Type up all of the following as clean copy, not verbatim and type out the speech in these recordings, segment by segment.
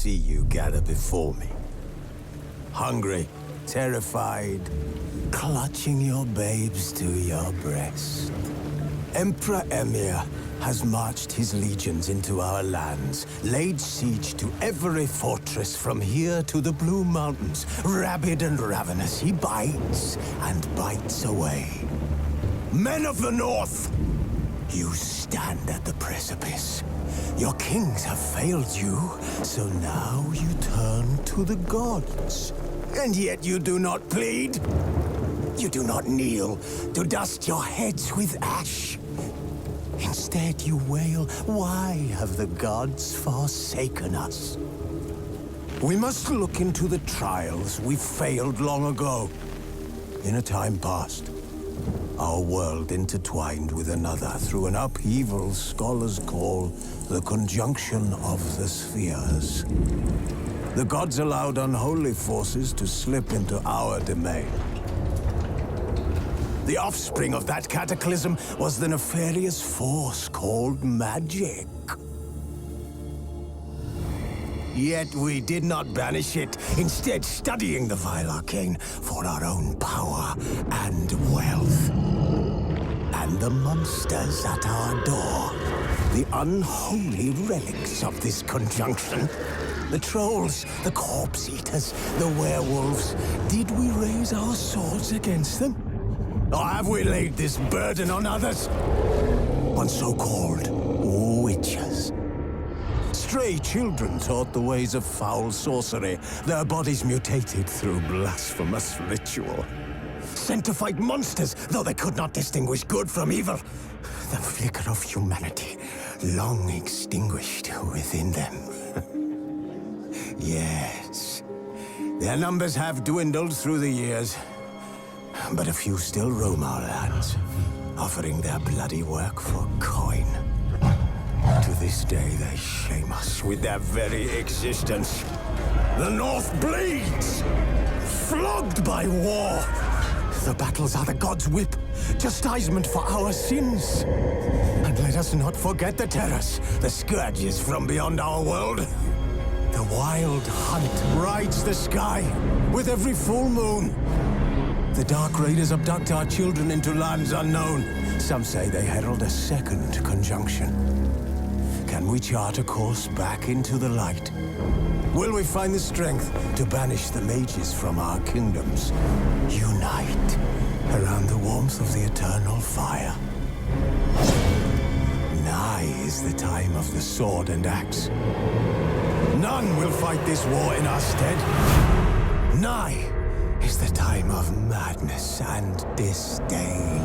see you gather before me. Hungry, terrified, clutching your babes to your breast. Emperor Emir has marched his legions into our lands, laid siege to every fortress from here to the Blue Mountains. Rabid and ravenous, he bites and bites away. Men of the North, you stand at the precipice. Your kings have failed you, so now you turn to the gods. And yet you do not plead. You do not kneel to dust your heads with ash. Instead you wail, why have the gods forsaken us? We must look into the trials we failed long ago. In a time past, our world intertwined with another through an upheaval scholars call the conjunction of the spheres. The gods allowed unholy forces to slip into our domain. The offspring of that cataclysm was the nefarious force called magic. Yet we did not banish it, instead studying the vile arcane for our own power and wealth. And the monsters at our door, the unholy relics of this conjunction. The trolls, the corpse-eaters, the werewolves. Did we raise our swords against them? Or have we laid this burden on others? On so-called witchers. Stray children taught the ways of foul sorcery, their bodies mutated through blasphemous ritual. Sent to fight monsters, though they could not distinguish good from evil. The flicker of humanity, long extinguished within them. Yes, their numbers have dwindled through the years, but a few still roam our lands, offering their bloody work for coin. To this day, they shame us with their very existence. The North bleeds, flogged by war. The battles are the gods' whip, chastisement for our sins. And let us not forget the terrors, the scourges from beyond our world. The wild hunt rides the sky with every full moon. The Dark Raiders abduct our children into lands unknown. Some say they herald a second conjunction. Can we chart a course back into the light? Will we find the strength to banish the mages from our kingdoms? Unite around the warmth of the eternal fire. Nigh is the time of the sword and axe. None will fight this war in our stead. Nigh is the time of madness and disdain.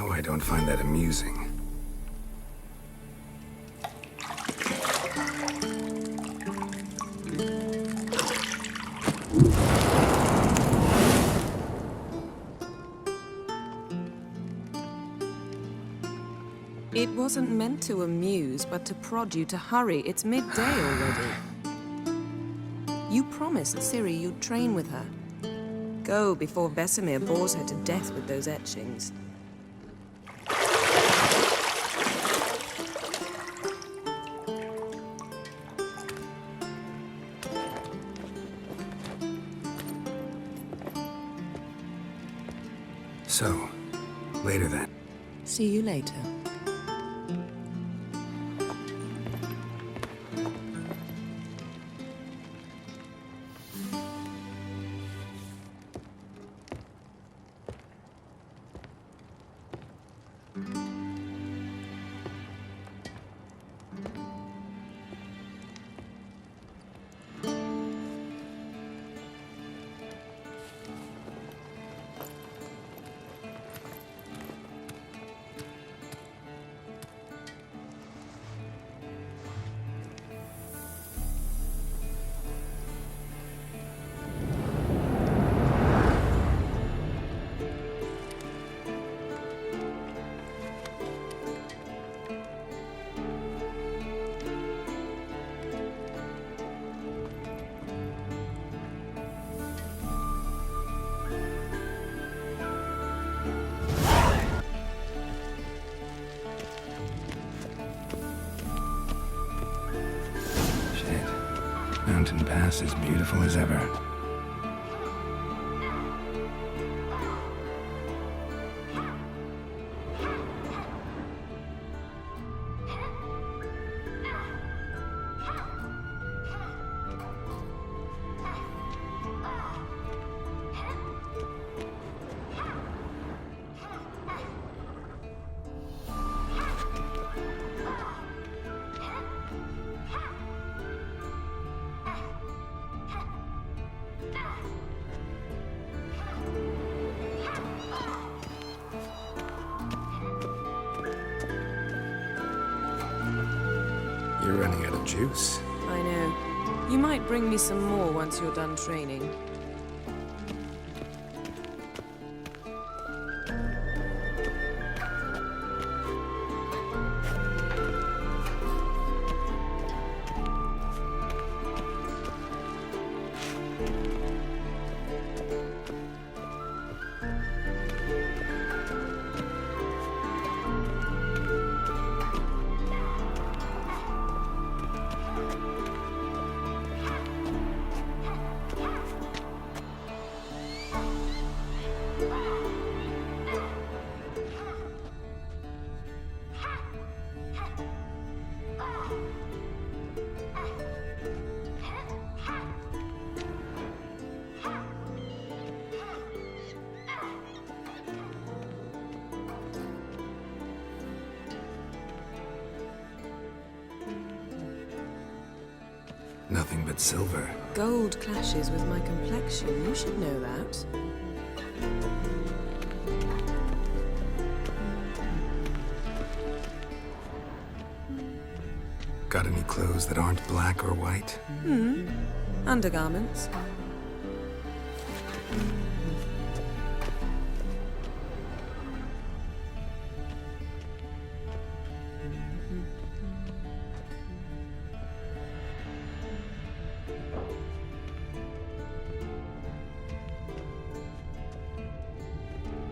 know I don't find that amusing. It wasn't meant to amuse, but to prod you to hurry. It's midday already. You promised Ciri you'd train with her. Go before Vesemir bores her to death with those etchings. So, later then. See you later. Mountain Pass as beautiful as ever. You're running out of juice. I know. You might bring me some more once you're done training. Nothing but silver. Gold clashes with my complexion. You should know that. Got any clothes that aren't black or white? Undergarments.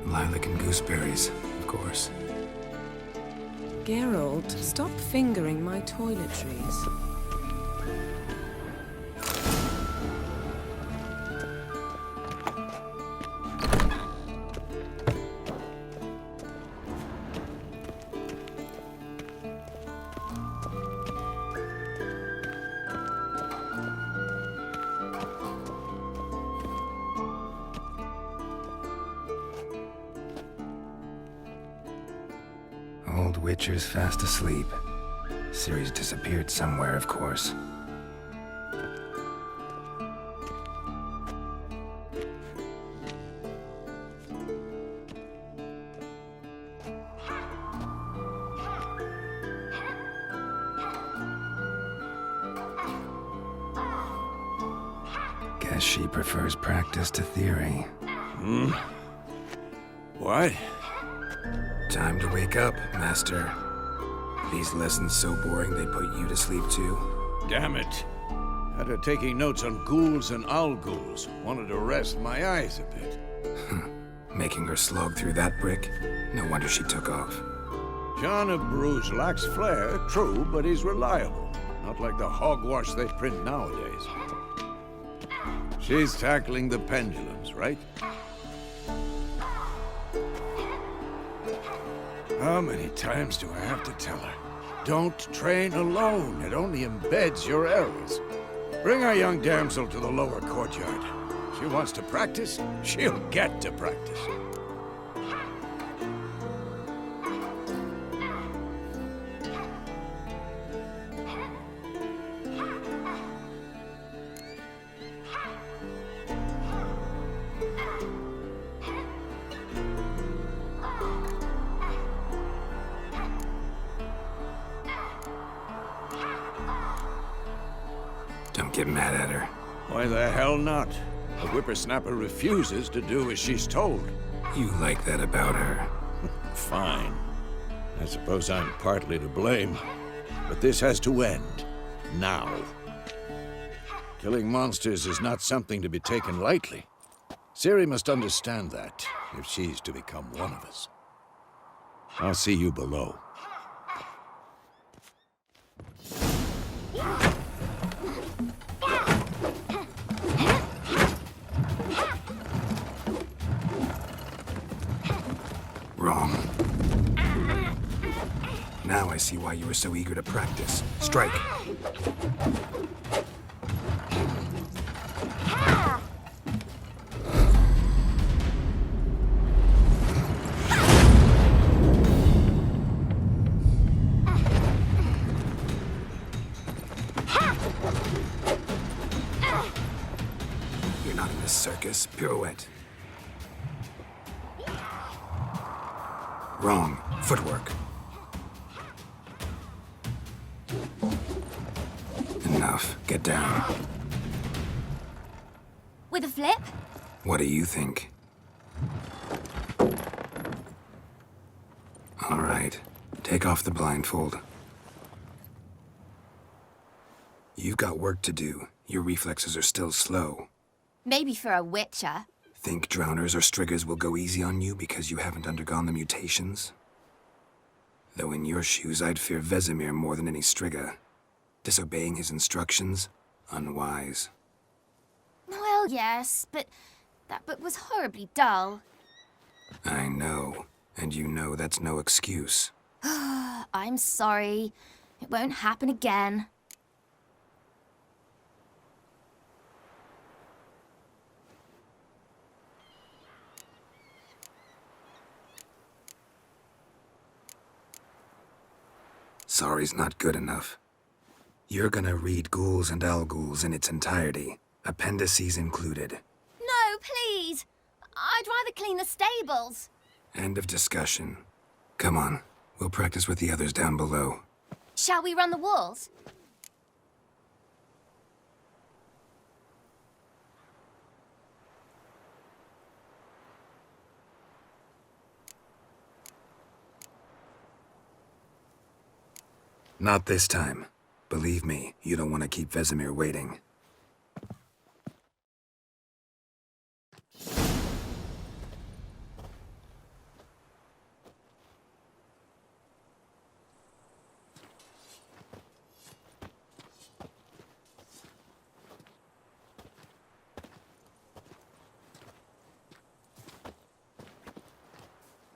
Lilac and gooseberries, of course. Geralt, stop fingering my toiletries. Old Witcher's fast asleep. Ciri's disappeared somewhere, of course. Guess she prefers practice to theory. What? Time to wake up, Master. These lessons so boring they put you to sleep too. Damn it. After taking notes on ghouls and owl-ghouls, wanted to rest my eyes a bit. Making her slog through that brick? No wonder she took off. John of Bruges lacks flair, true, but he's reliable. Not like the hogwash they print nowadays. She's tackling the pendulums, right? How many times do I have to tell her? Don't train alone. It only embeds your errors. Bring our young damsel to the lower courtyard. She wants to practice, she'll get to practice. Don't get mad at her. Why the hell not? The whippersnapper refuses to do as she's told. You like that about her. Fine. I suppose I'm partly to blame. But this has to end. Now. Killing monsters is not something to be taken lightly. Ciri must understand that, if she's to become one of us. I'll see you below. Wrong. Now I see why you were so eager to practice. Strike. You're not in this circus. Pirouette. Wrong. Footwork. Enough. Get down. With a flip? What do you think? All right. Take off the blindfold. You've got work to do. Your reflexes are still slow. Maybe for a witcher. Think drowners or striggers will go easy on you because you haven't undergone the mutations? Though in your shoes, I'd fear Vesemir more than any strigger. Disobeying his instructions? Unwise. Well, yes, but that book was horribly dull. I know. And you know that's no excuse. I'm sorry. It won't happen again. Sorry's not good enough. You're gonna read Ghouls and Owl-Ghouls in its entirety, appendices included. No, please! I'd rather clean the stables. End of discussion. Come on, we'll practice with the others down below. Shall we run the walls? Not this time. Believe me, you don't want to keep Vesemir waiting.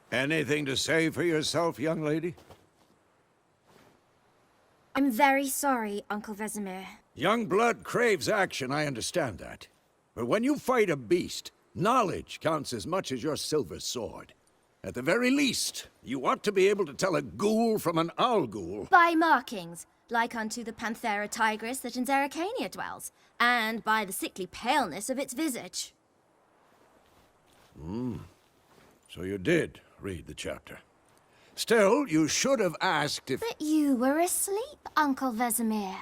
Anything to say for yourself, young lady? I'm very sorry, Uncle Vesemir. Young blood craves action, I understand that. But when you fight a beast, knowledge counts as much as your silver sword. At the very least, you ought to be able to tell a ghoul from an owl-ghoul. By markings, like unto the Panthera tigris that in Zerrikania dwells, and by the sickly paleness of its visage. So you did read the chapter. Still, you should have asked if... But you were asleep, Uncle Vesemir.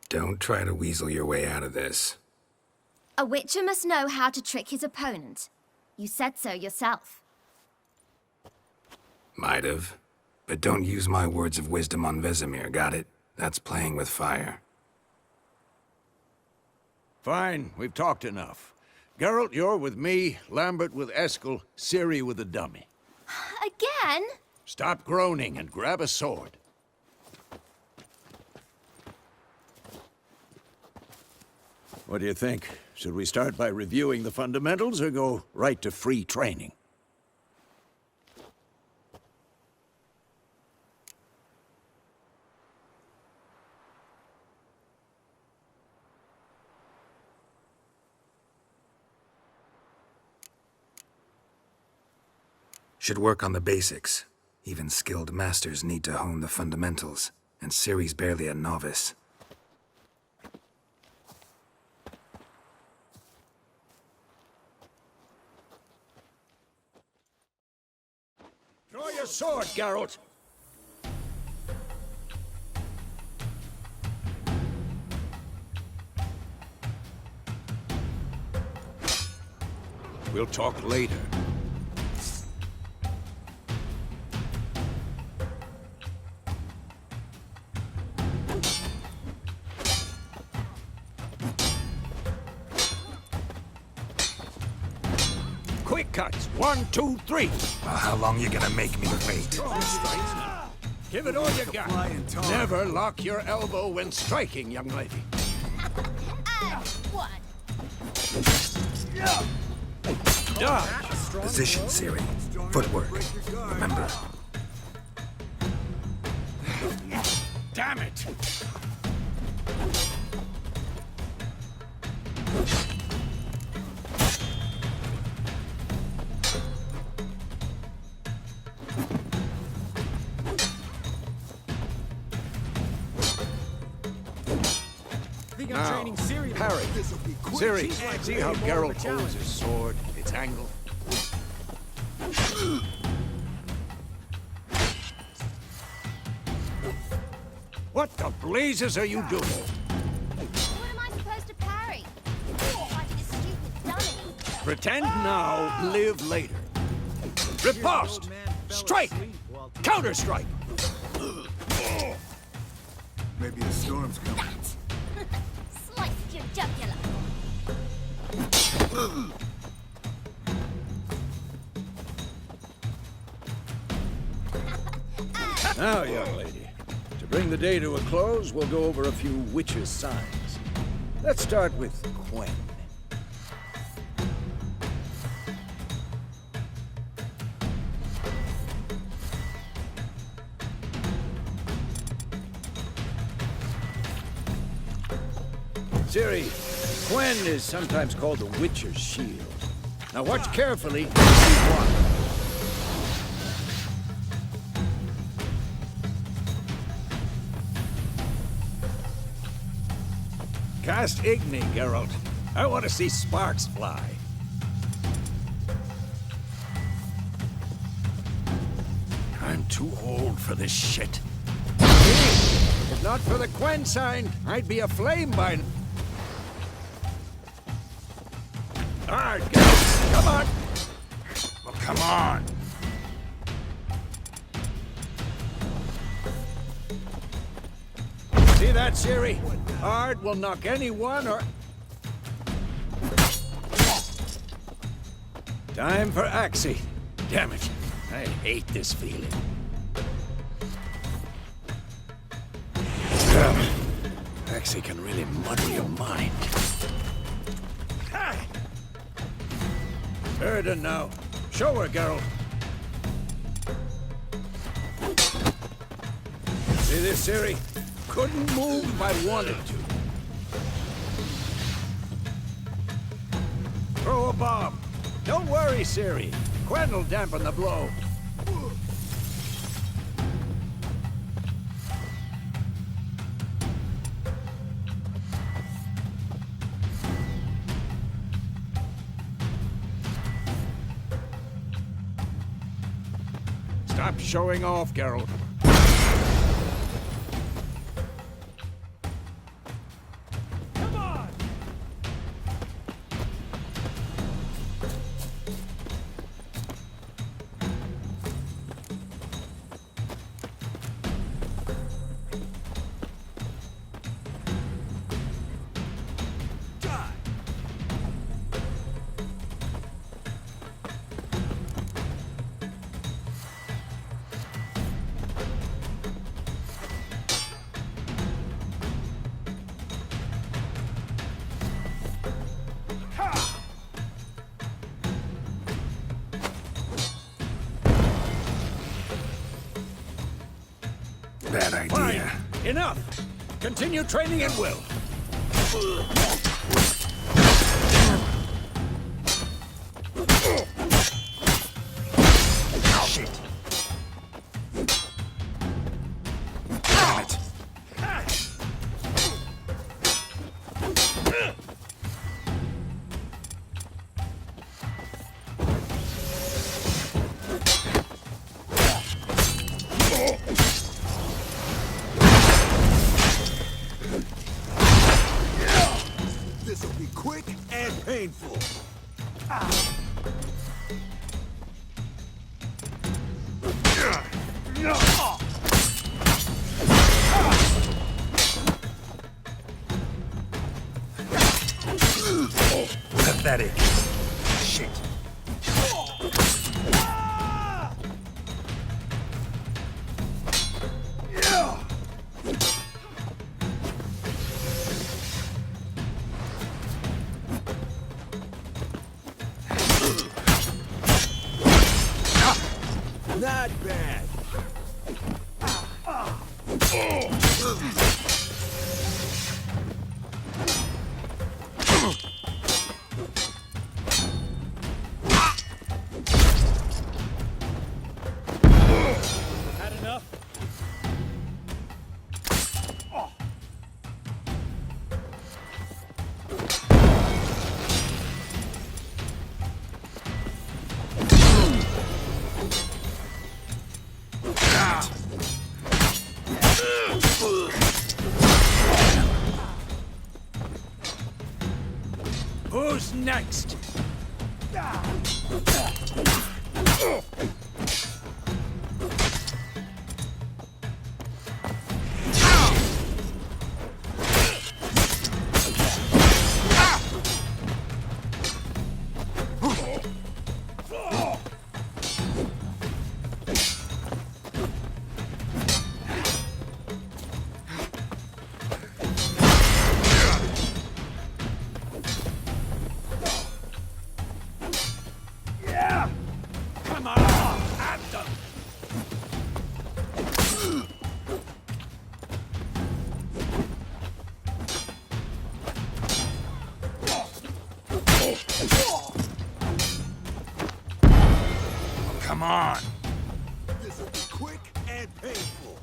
Don't try to weasel your way out of this. A Witcher must know how to trick his opponent. You said so yourself. Might have. But don't use my words of wisdom on Vesemir, got it? That's playing with fire. Fine, we've talked enough. Geralt, you're with me, Lambert with Eskel, Ciri with the dummy. Again? Stop groaning and grab a sword. What do you think? Should we start by reviewing the fundamentals or go right to free training? Should work on the basics. Even skilled masters need to hone the fundamentals, and Ciri's barely a novice. Draw your sword, Geralt! We'll talk later. Quick cuts. 1, 2, 3. Well, how long you gonna make me wait? Give it all you got. Never lock your elbow when striking, young lady. One. Dodge. Position, Ciri. Footwork. Remember. Damn it! Now, parry. Ciri, see how Geralt holds his sword, its angle? What the blazes are you doing? What am I supposed to parry? Like this stupid dummy. Pretend now, live later. Riposte! Strike! Counter-strike! Maybe a storm's coming. Sliced your jugular. Now, young lady, to bring the day to a close, we'll go over a few witches' signs. Let's start with Quen. Ciri, Quen is sometimes called the Witcher's Shield. Now watch carefully. One. Cast Igni, Geralt. I want to see sparks fly. I'm too old for this shit. If not for the Quen sign, I'd be aflame by now. All right, guys, come on. Well, come on. See that, Ciri? Hard will knock anyone or... Time for Axie. Damn it. I hate this feeling. Axie can really muddle your mind. Erden now. Show her, Geralt. See this, Ciri? Couldn't move if I wanted to. Throw a bomb. Don't worry, Ciri. Quen will dampen the blow. Stop showing off, Geralt. Enough! Continue training at will. Shit. Damn it. This'll be quick and painful. Pathetic. Shit. Not bad. Had enough? Who's next? Come on! At them! Come on. This'll be quick and painful.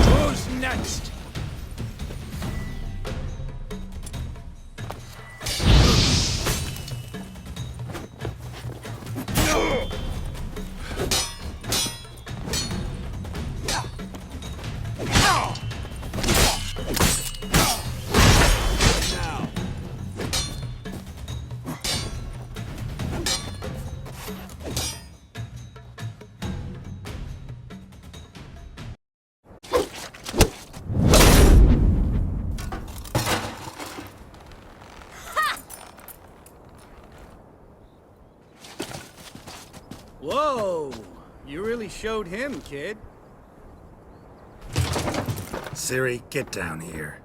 Who's next? Whoa! You really showed him, kid. Siri, get down here.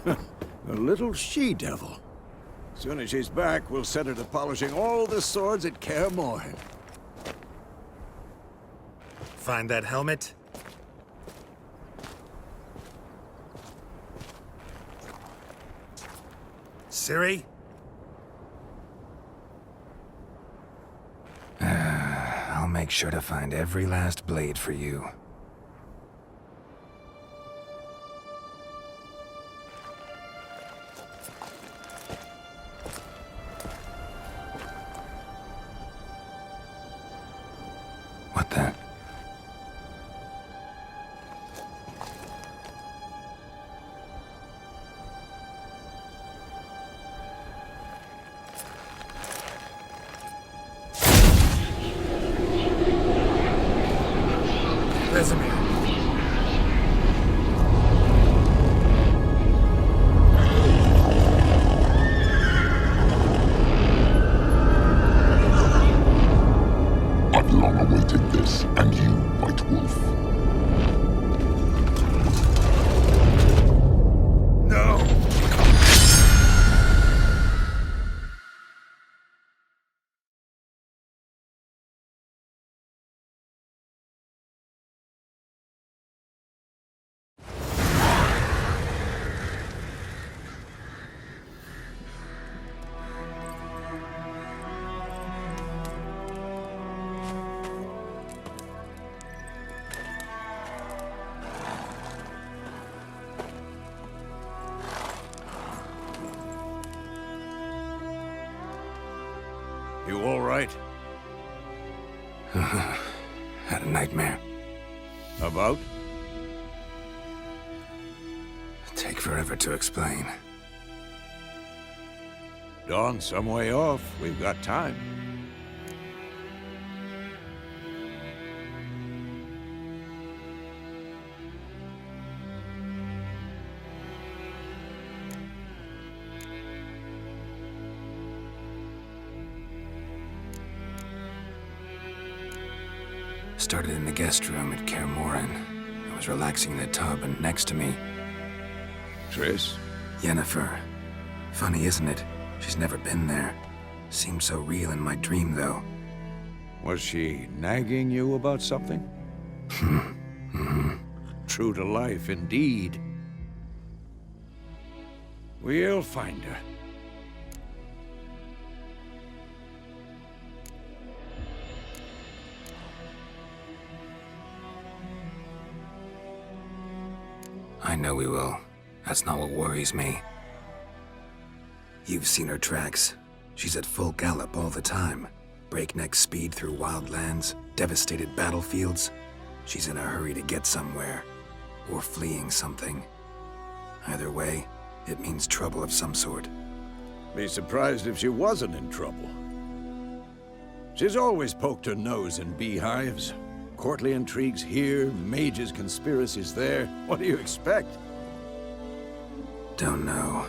A little she-devil. Soon as she's back, we'll set her to polishing all the swords at Kaer Morhen. Find that helmet? Siri? I'll make sure to find every last blade for you. What the? About? Take forever to explain. Dawn's some way off. We've got time. Started in the guest room at Kaer Morhen. I was relaxing in the tub, and next to me, Triss? Yennefer. Funny, isn't it? She's never been there. Seemed so real in my dream, though. Was she nagging you about something? True to life, indeed. We'll find her. I know we will. That's not what worries me. You've seen her tracks. She's at full gallop all the time. Breakneck speed through wild lands, devastated battlefields. She's in a hurry to get somewhere. Or fleeing something. Either way, it means trouble of some sort. Be surprised if she wasn't in trouble. She's always poked her nose in beehives. Courtly intrigues here, mages' conspiracies there. What do you expect? Don't know.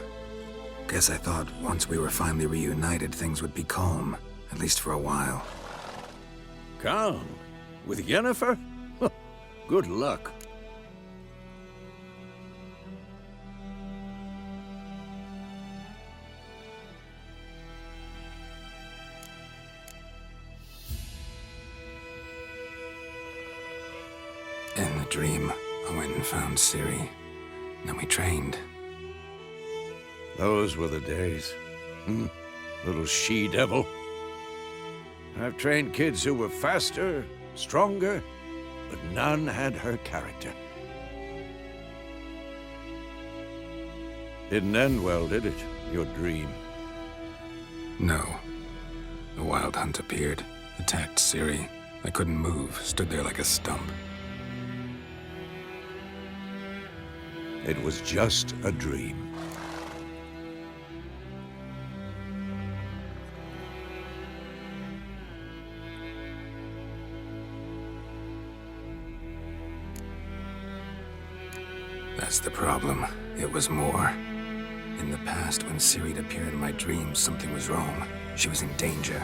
Guess I thought once we were finally reunited, things would be calm. At least for a while. Calm? With Yennefer? Good luck. In the dream, I went and found Ciri. Then we trained. Those were the days. Little she-devil. I've trained kids who were faster, stronger, but none had her character. Didn't end well, did it? Your dream? No. The Wild Hunt appeared, attacked Ciri. I couldn't move, stood there like a stump. It was just a dream. That's the problem. It was more. In the past, when Ciri appeared in my dreams, something was wrong. She was in danger.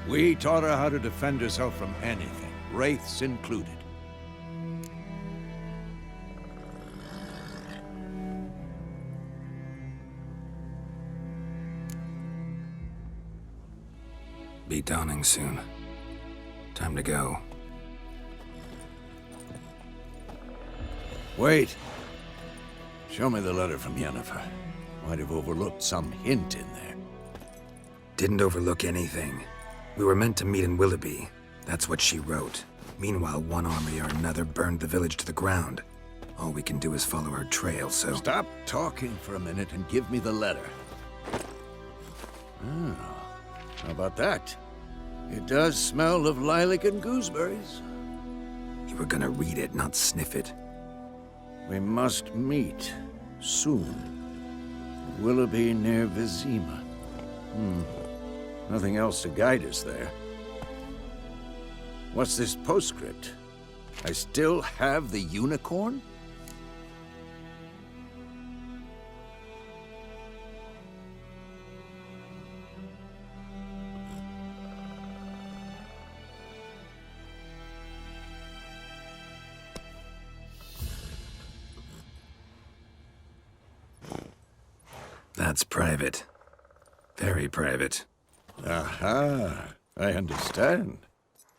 We taught her how to defend herself from anything, wraiths included. Be dawning soon. Time to go. Wait. Show me the letter from Yennefer. Might have overlooked some hint in there. Didn't overlook anything. We were meant to meet in Willoughby. That's what she wrote. Meanwhile, one army or another burned the village to the ground. All we can do is follow her trail, so... Stop talking for a minute and give me the letter. Oh, how about that? It does smell of lilac and gooseberries. You were gonna read it, not sniff it. We must meet soon. Willoughby near Vizima. Nothing else to guide us there. What's this postscript? I still have the unicorn? That's private. Very private. Aha, I understand.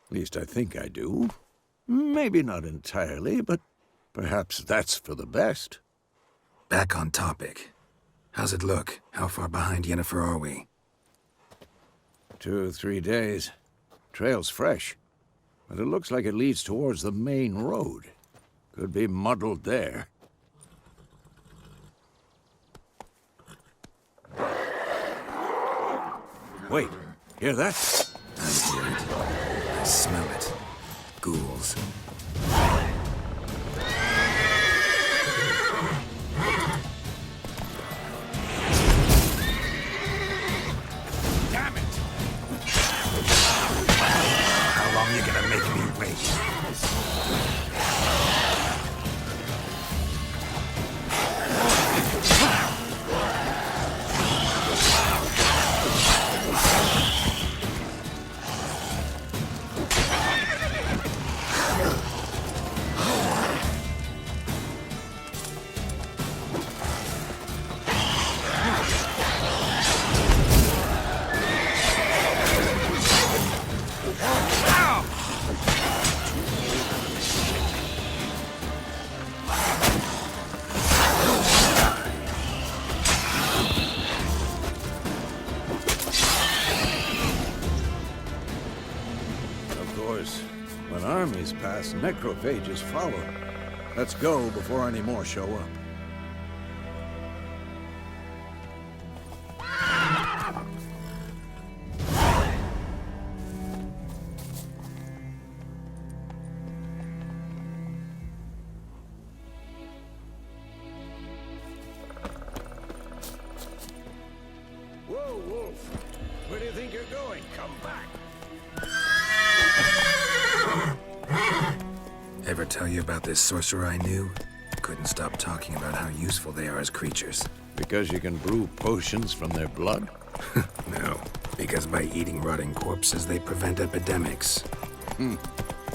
At least I think I do. Maybe not entirely, but perhaps that's for the best. Back on topic. How's it look? How far behind Yennefer are we? 2 or 3 days. Trail's fresh, but it looks like it leads towards the main road. Could be muddled there. Wait, hear that? I hear it. I smell it. Ghouls. this pass, necrophages follow. Let's go before any more show up. Whoa, Wolf! Where do you think you're going? Come back! Ever tell you about this sorcerer I knew? Couldn't stop talking about how useful they are as creatures. Because you can brew potions from their blood? No, because by eating rotting corpses, they prevent epidemics.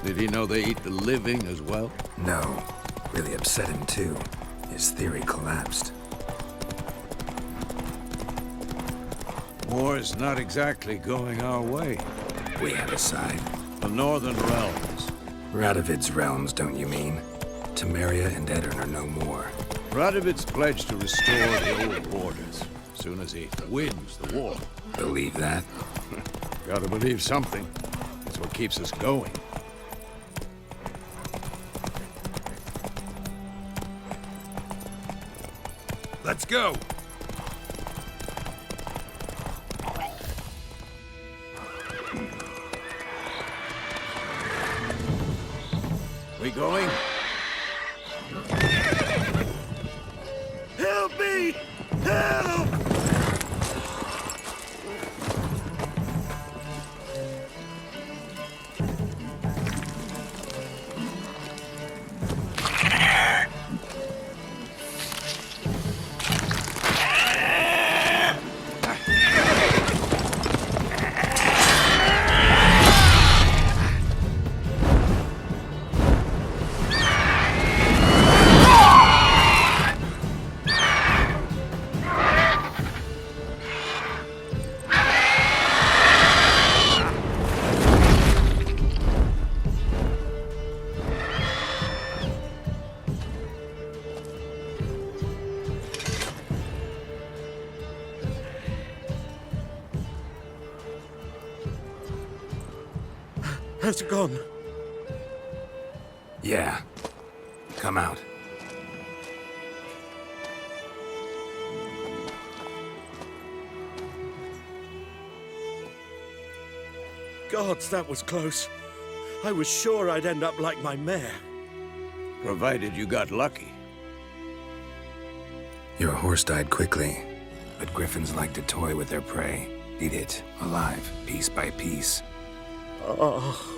Did he know they eat the living as well? No, really upset him too. His theory collapsed. War's not exactly going our way. We have a side. The Northern Realms. Radovid's realms, don't you mean? Temeria and Edirn are no more. Radovid's pledged to restore the old borders, as soon as he wins the war. Believe that? Gotta believe something. It's what keeps us going. Let's go! We going? Help me! Help! Has it gone? Yeah. Come out. Gods, that was close. I was sure I'd end up like my mare. Provided you got lucky. Your horse died quickly, but griffins like to toy with their prey. Eat it, alive, piece by piece. Oh.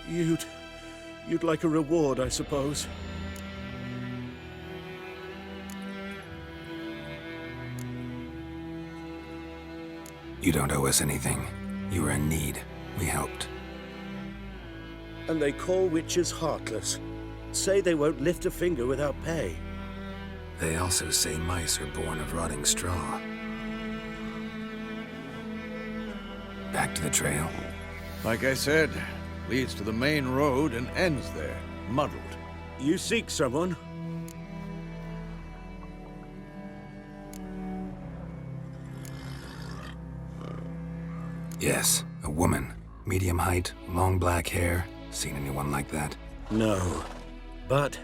You'd like a reward, I suppose. You don't owe us anything. You were in need. We helped. And they call witches heartless. Say they won't lift a finger without pay. They also say mice are born of rotting straw. Back to the trail. Like I said, leads to the main road and ends there, muddled. You seek someone? Yes, a woman. Medium height, long black hair. Seen anyone like that? No. But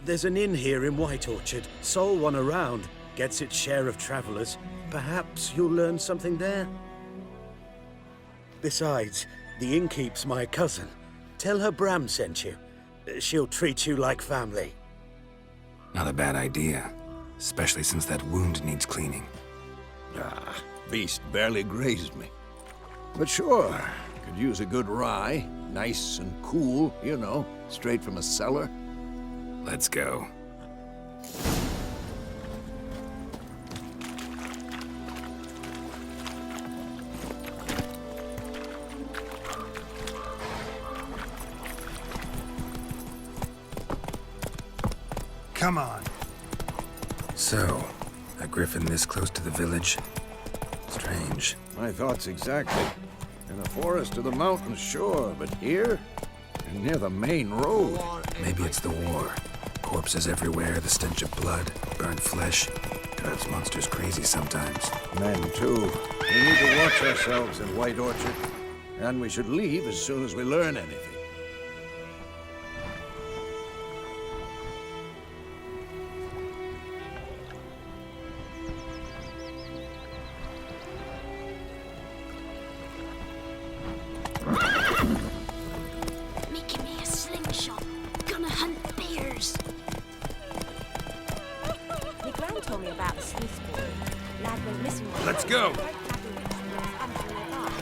there's an inn here in White Orchard. Sole one around. Gets its share of travelers. Perhaps you'll learn something there? Besides, the innkeep's my cousin. Tell her Bram sent you. She'll treat you like family. Not a bad idea. Especially since that wound needs cleaning. Ah, beast barely grazed me. But sure, could use a good rye. Nice and cool, you know, straight from a cellar. Let's go. Come on. So, a griffin this close to the village? Strange. My thoughts exactly. In the forest or the mountains, sure, but here? And near the main road. Maybe it's the war. Corpses everywhere, the stench of blood, burnt flesh. Drives monsters crazy sometimes. Men, too. We need to watch ourselves in White Orchard. And we should leave as soon as we learn anything. Making me a slingshot. Gonna hunt bears. My gran told me about the Swiss boy. Lad went missing. Let's go.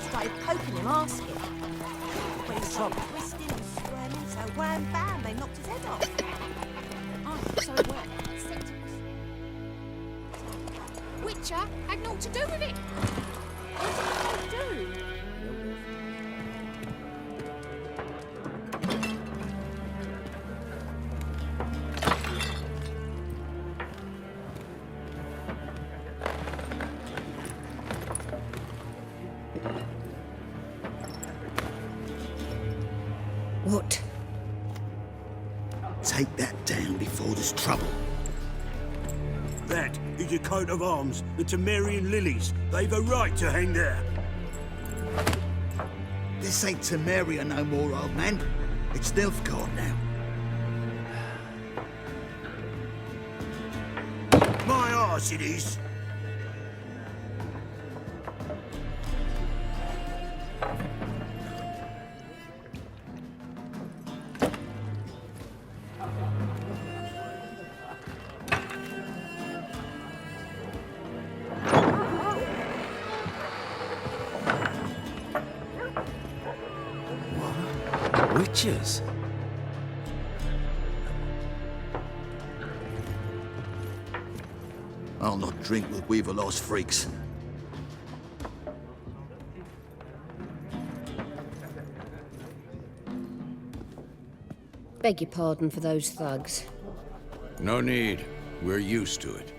Started poking him, asking. When he started twisting and squirming, so wham bam, they knocked his head off. Oh, so it worked. Witcher had naught to do with it. What did they do? What? Take that down before there's trouble. That is your coat of arms, the Temerian lilies. They've a right to hang there. This ain't Temeria no more, old man. It's Nilfgaard now. My arse it is. Witches? I'll not drink with Weaverlaw's freaks. Beg your pardon for those thugs. No need. We're used to it.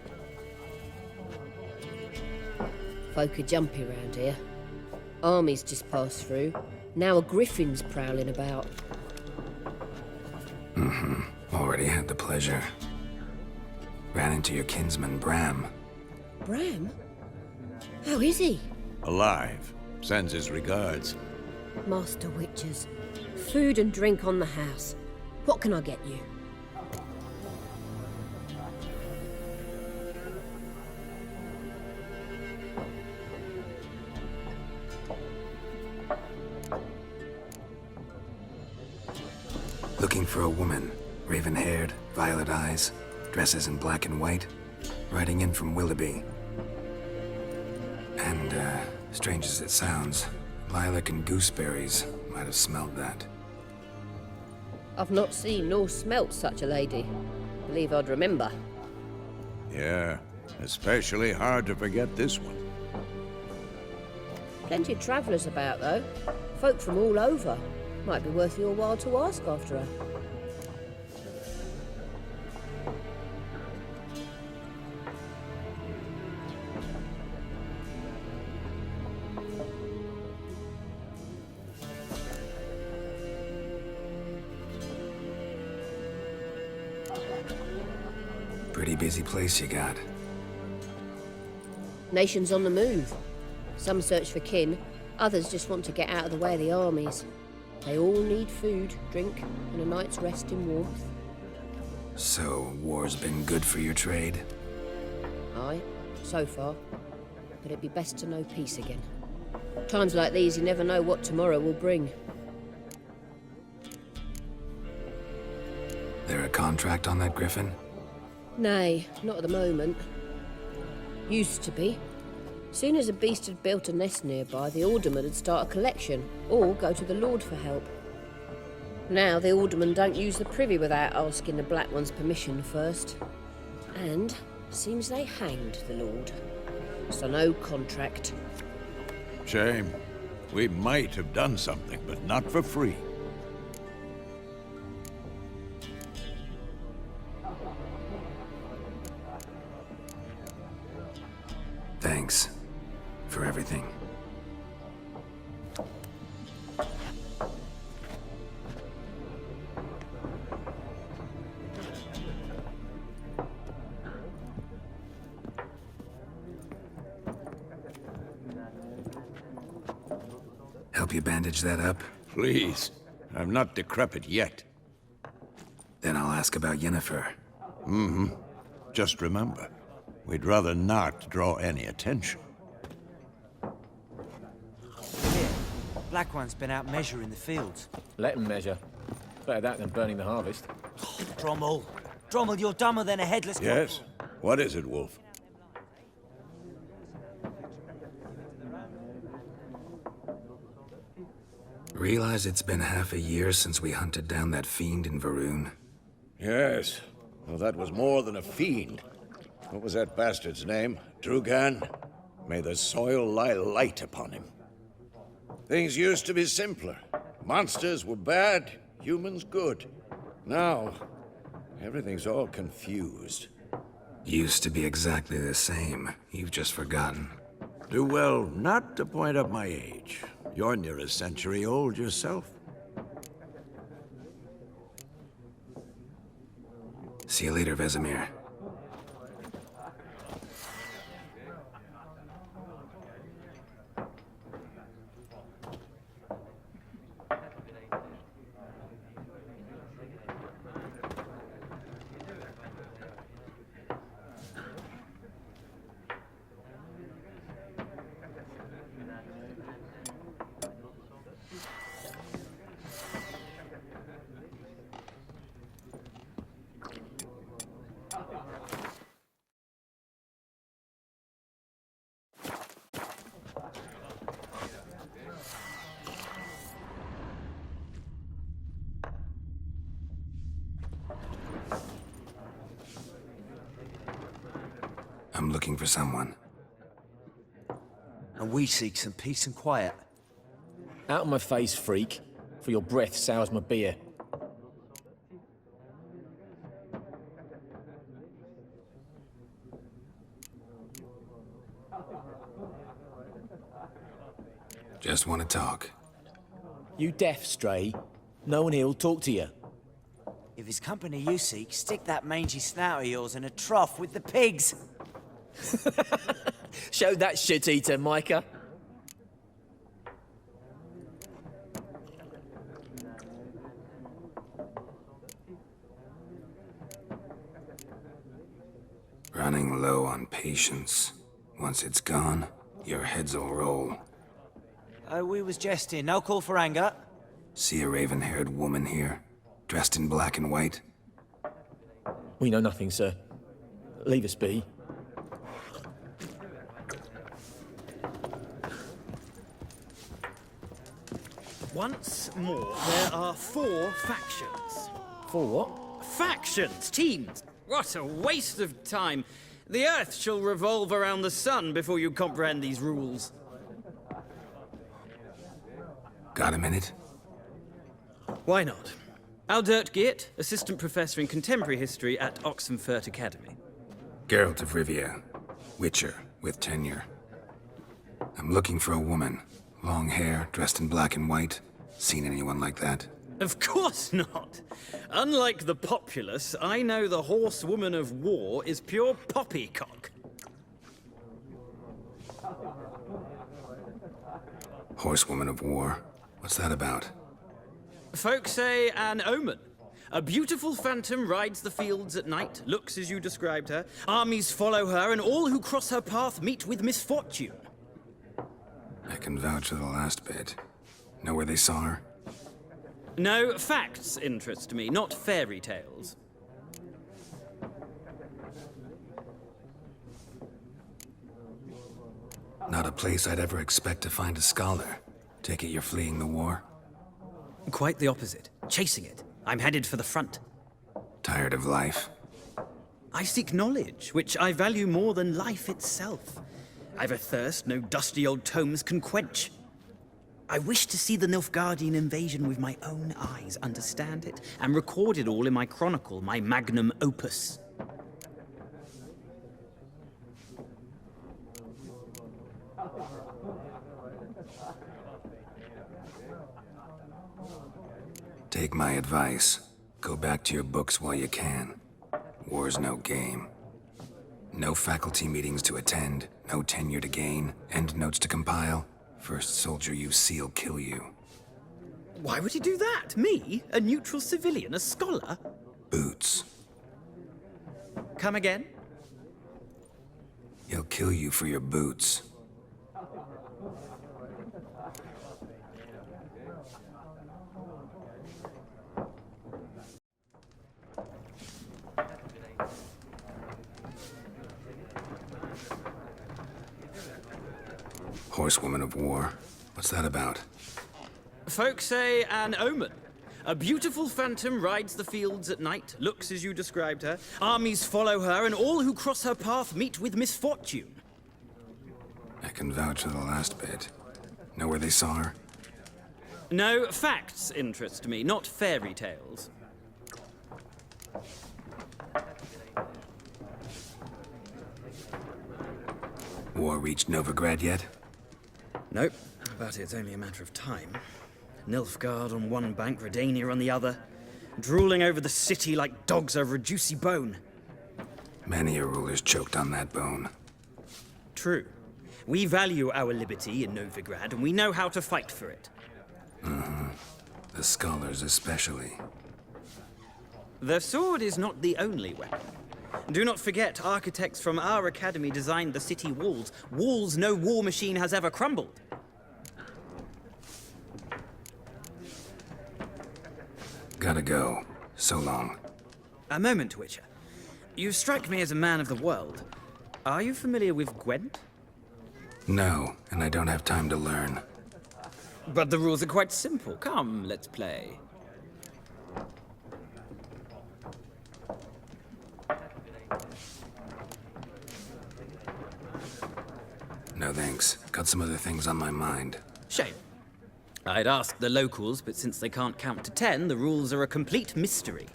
Folk are jumpy round here. Armies just passed through. Now a griffin's prowling about. Already had the pleasure. Ran into your kinsman, Bram. Bram? How is he? Alive. Sends his regards. Master Witchers. Food and drink on the house. What can I get you? Looking for a woman. Raven-haired, violet eyes, dresses in black and white. Riding in from Willoughby. And, strange as it sounds, lilac and gooseberries might have smelled that. I've not seen nor smelt such a lady. Believe I'd remember. Yeah, especially hard to forget this one. Plenty of travellers about, though. Folk from all over. Might be worth your while to ask after her. Pretty busy place you got. Nations on the move. Some search for kin, others just want to get out of the way of the armies. They all need food, drink, and a night's rest in warmth. So, war's been good for your trade? Aye, so far. But it'd be best to know peace again. Times like these, you never know what tomorrow will bring. There a contract on that griffin? Nay, not at the moment. Used to be. Soon as a beast had built a nest nearby, the alderman would start a collection, or go to the Lord for help. Now the aldermen don't use the privy without asking the Black One's permission first. And seems they hanged the Lord. So no contract. Shame. We might have done something, but not for free. Thanks for everything. Help help you bandage that up? Please. I'm not decrepit yet. Then I'll ask about Yennefer. Just remember, we'd rather not draw any attention. Here, Black One's been out measuring the fields. Let him measure. Better that than burning the harvest. Drommel. Drommel, you're dumber than a headless Yes? What is it, Wolf? Realize it's been half a year since we hunted down that fiend in Varun? Yes. Well, that was more than a fiend. What was that bastard's name? Drugan? May the soil lie light upon him. Things used to be simpler. Monsters were bad, humans good. Now, everything's all confused. Used to be exactly the same. You've just forgotten. Do well not to point up my age. You're near a century old yourself. See you later, Vesemir. I'm looking for someone. And we seek some peace and quiet. Out of my face, freak. For your breath sours my beer. Just want to talk. You deaf, Stray? No one here will talk to you. If it's company you seek, stick that mangy snout of yours in a trough with the pigs. Show that shit-eater, Micah. Running low on patience. Once it's gone, your heads'll roll. We was jesting. No call for anger. See a raven-haired woman here, dressed in black and white? We know nothing, sir. Leave us be. Once more, there are 4 factions. 4 what? Factions! Teams! What a waste of time! The Earth shall revolve around the sun before you comprehend these rules. Got a minute? Why not? Aldert Geert, Assistant Professor in Contemporary History at Oxenfurt Academy. Geralt of Rivia. Witcher, with tenure. I'm looking for a woman. Long hair, dressed in black and white. Seen anyone like that? Of course not! Unlike the populace, I know the horsewoman of war is pure poppycock. Horsewoman of war? What's that about? Folk say an omen. A beautiful phantom rides the fields at night, looks as you described her. Armies follow her, and all who cross her path meet with misfortune. I can vouch for the last bit. Know where they saw her? No, facts interest me, not fairy tales. Not a place I'd ever expect to find a scholar. Take it you're fleeing the war? Quite the opposite. Chasing it. I'm headed for the front. Tired of life? I seek knowledge, which I value more than life itself. I've a thirst no dusty old tomes can quench. I wish to see the Nilfgaardian invasion with my own eyes, understand it, and record it all in my chronicle, my magnum opus. Take my advice. Go back to your books while you can. War's no game. No faculty meetings to attend, no tenure to gain, endnotes to compile. First soldier you see'll kill you. Why would he do that? Me? A neutral civilian? A scholar? Boots. Come again? He'll kill you for your boots. Horsewoman of war. What's that about? Folk say an omen. A beautiful phantom rides the fields at night, looks as you described her. Armies follow her, and all who cross her path meet with misfortune. I can vouch for the last bit. Know where they saw her? No, facts interest me, not fairy tales. War reached Novigrad yet? Nope, but it's only a matter of time. Nilfgaard on one bank, Redania on the other, drooling over the city like dogs over a juicy bone. Many a ruler's choked on that bone. True. We value our liberty in Novigrad, and we know how to fight for it. The scholars especially. The sword is not the only weapon. Do not forget, architects from our academy designed the city walls. Walls no war machine has ever crumbled. Gotta go. So long. A moment, Witcher. You strike me as a man of the world. Are you familiar with Gwent? No, and I don't have time to learn. But the rules are quite simple. Come, let's play. No thanks. Got some other things on my mind. Shame. I'd ask the locals, but since they can't count to 10, the rules are a complete mystery.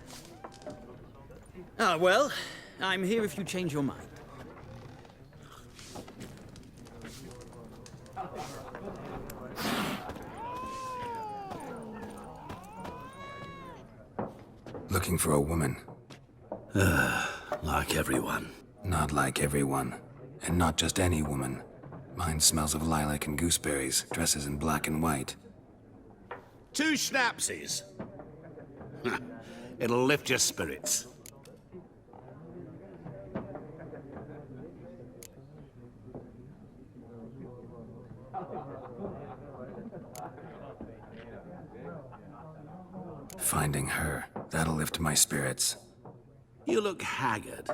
Ah, well, I'm here if you change your mind. Looking for a woman. Like everyone. Not like everyone. And not just any woman. Mine smells of lilac and gooseberries, dresses in black and white. 2 schnapsies. It'll lift your spirits. Finding her, that'll lift my spirits. You look haggard.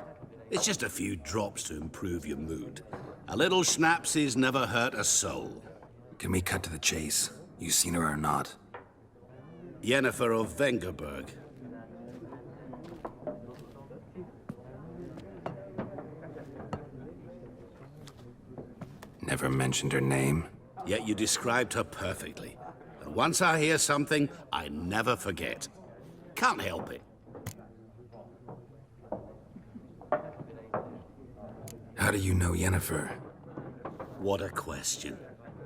It's just a few drops to improve your mood. A little schnapsies never hurt a soul. Can we cut to the chase? You seen her or not? Yenifer of Vengerberg. Never mentioned her name. Yet you described her perfectly. And once I hear something, I never forget. Can't help it. How do you know Yenifer? What a question.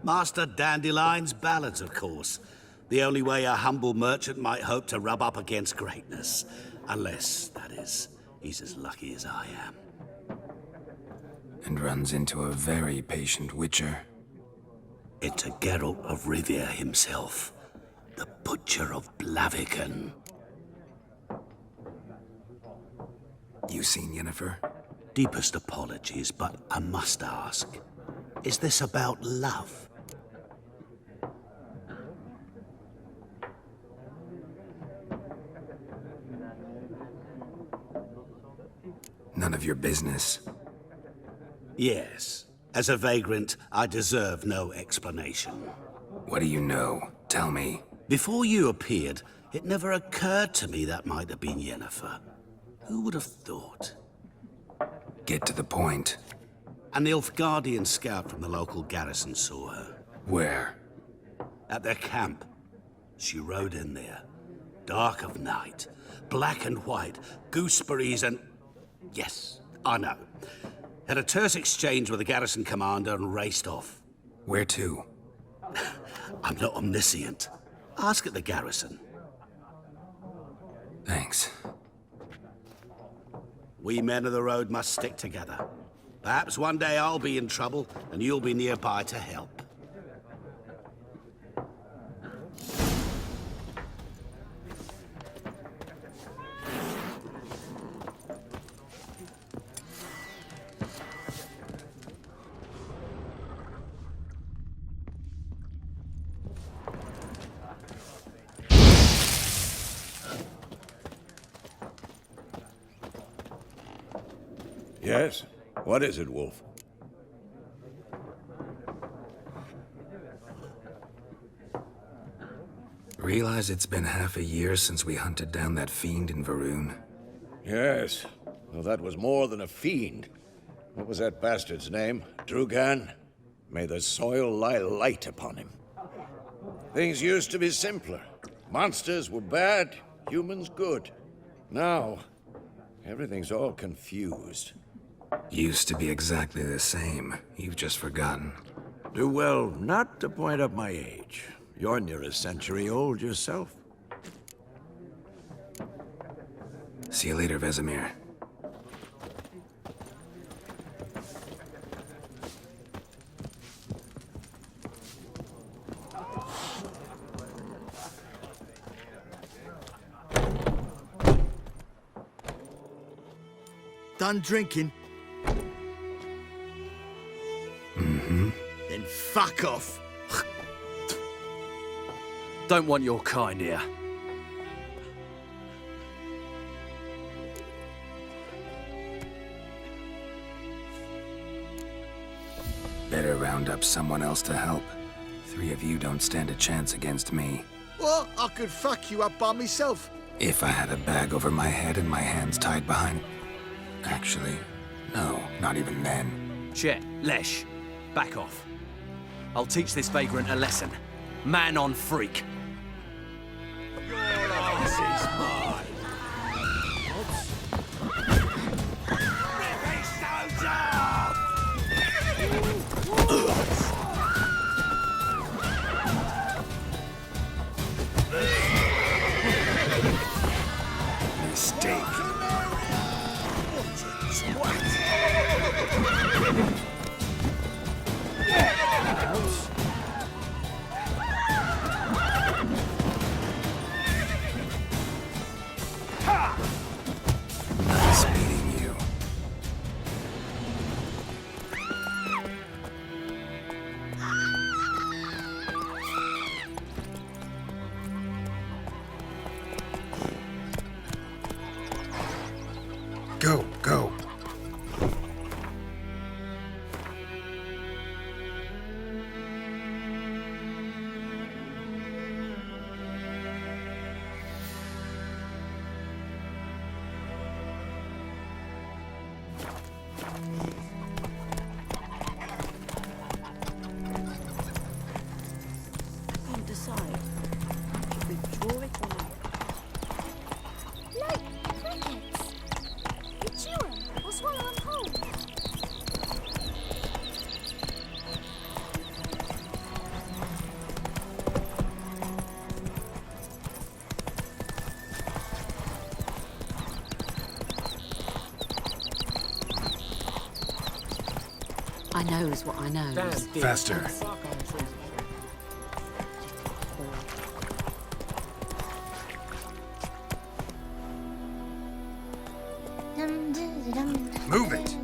Master Dandelion's ballads, of course. The only way a humble merchant might hope to rub up against greatness. Unless, that is, he's as lucky as I am. And runs into a very patient witcher. It's a Geralt of Rivia himself. The Butcher of Blaviken. You seen Yenifer? Deepest apologies, but I must ask. Is this about love? None of your business. Yes. As a vagrant, I deserve no explanation. What do you know? Tell me. Before you appeared, it never occurred to me that might have been Yenifer. Who would have thought? Get to the point. An Nilfgaardian scout from the local garrison saw her. Where? At their camp. She rode in there. Dark of night. Black and white. Gooseberries and... Yes, I know. Had a terse exchange with the garrison commander and raced off. Where to? I'm not omniscient. Ask at the garrison. Thanks. We men of the road must stick together. Perhaps one day I'll be in trouble and you'll be nearby to help. Yes? What is it, Wolf? Realize it's been half a year since we hunted down that fiend in Varun? Yes. Well, that was more than a fiend. What was that bastard's name? Drugan? May the soil lie light upon him. Things used to be simpler. Monsters were bad, humans good. Now, everything's all confused. Used to be exactly the same. You've just forgotten. Do well not to point up my age. You're near a century old yourself. See you later, Vesemir. Done drinking? Mm-hmm. Then fuck off. Don't want your kind here. Better round up someone else to help. 3 of you don't stand a chance against me. Well, I could fuck you up by myself. If I had a bag over my head and my hands tied behind... Actually, no, not even then. Chet, Lesh, back off. I'll teach this vagrant a lesson. Man on freak. This is mine. Mistake. Nice meeting you. Go, go. Can't decide. Should we draw it or not? Look, crickets. You chew 'em or swallow 'em whole. I knows what I knows. Faster. Move it.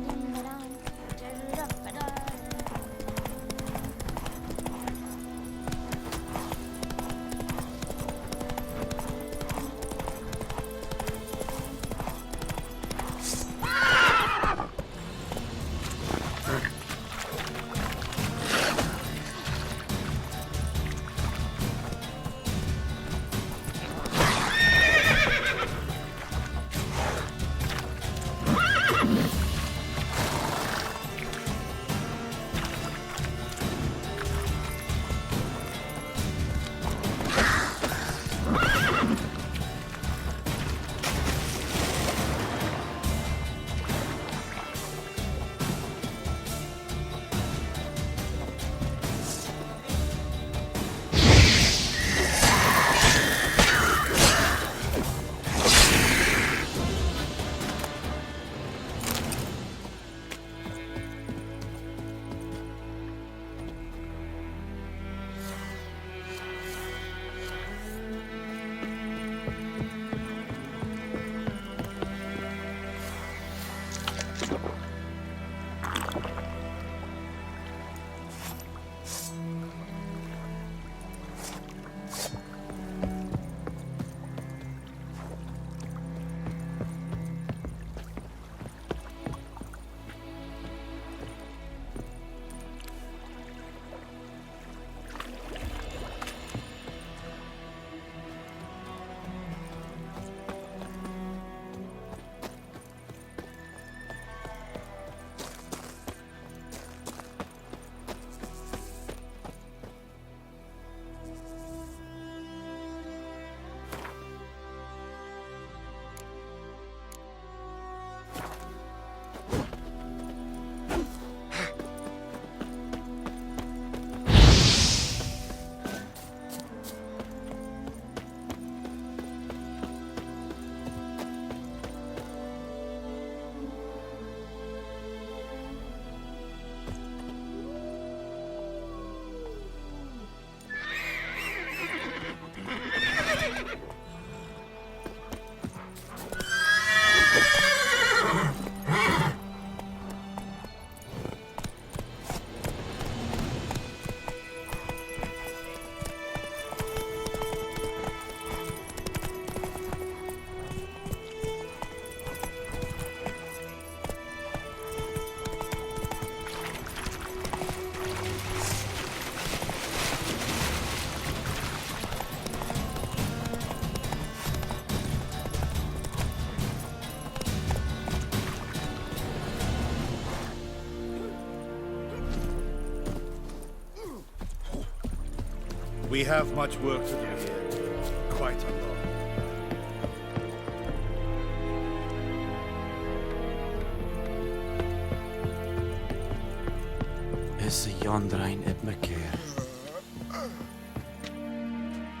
We have much work to do here. Quite a lot. Is yonder ein Ibmakeer?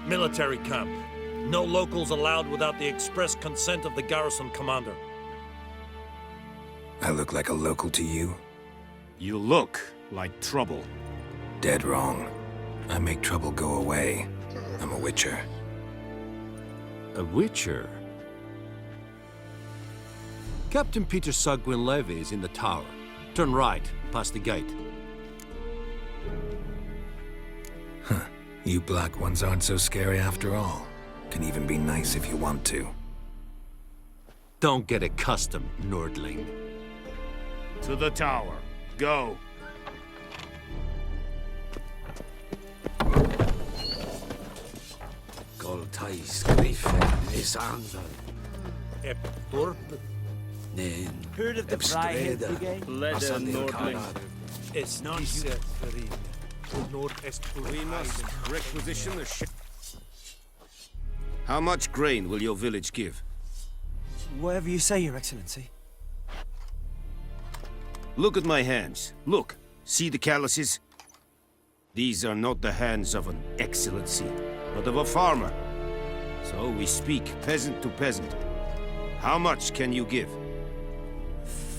Military camp. No locals allowed without the express consent of the garrison commander. I look like a local to you? You look like trouble. Dead wrong. I make trouble go away. I'm a witcher. A witcher? Captain Peter Sugwin Levy is in the tower. Turn right, past the gate. Huh. You black ones aren't so scary after all. Can even be nice if you want to. Don't get accustomed, Nordling. To the tower. Go. Goltais Griffin is Anton. Heard of the Freiheit Brigade? Leder Nordling. It's not We must requisition a ship. How much grain will your village give? Whatever you say, Your Excellency. Look at my hands. Look. See the calluses? These are not the hands of an excellency, but of a farmer. So we speak peasant to peasant. How much can you give?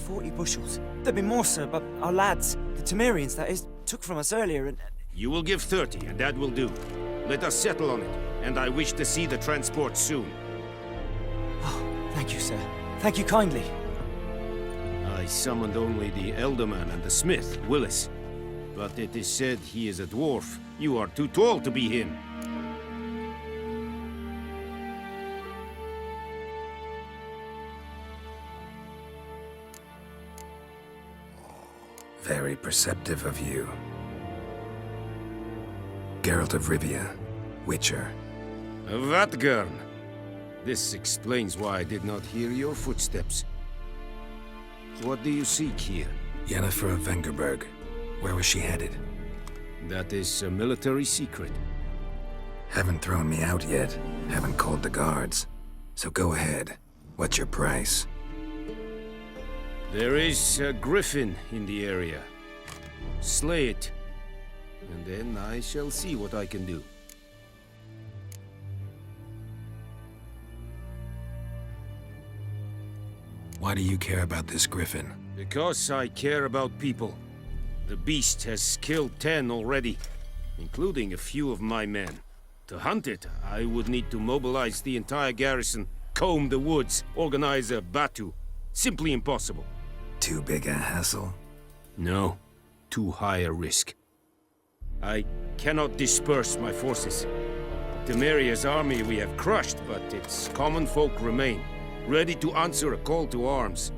40 bushels. There'd be more, sir, but our lads, the Temerians, that is, took from us earlier and... You will give 30, and that will do. Let us settle on it, and I wish to see the transport soon. Oh, thank you, sir. Thank you kindly. I summoned only the Elderman and the smith, Willis. But it is said he is a dwarf. You are too tall to be him. Very perceptive of you. Geralt of Rivia, Witcher. Vatgern! This explains why I did not hear your footsteps. What do you seek here? Yennefer of Vengerberg. Where was she headed? That is a military secret. Haven't thrown me out yet. Haven't called the guards. So go ahead. What's your price? There is a griffin in the area. Slay it, and then I shall see what I can do. Why do you care about this griffin? Because I care about people. The beast has killed 10 already, including a few of my men. To hunt it, I would need to mobilize the entire garrison, comb the woods, organize a batu. Simply impossible. Too big a hassle? No. Too high a risk. I cannot disperse my forces. Temeria's army we have crushed, but its common folk remain, ready to answer a call to arms.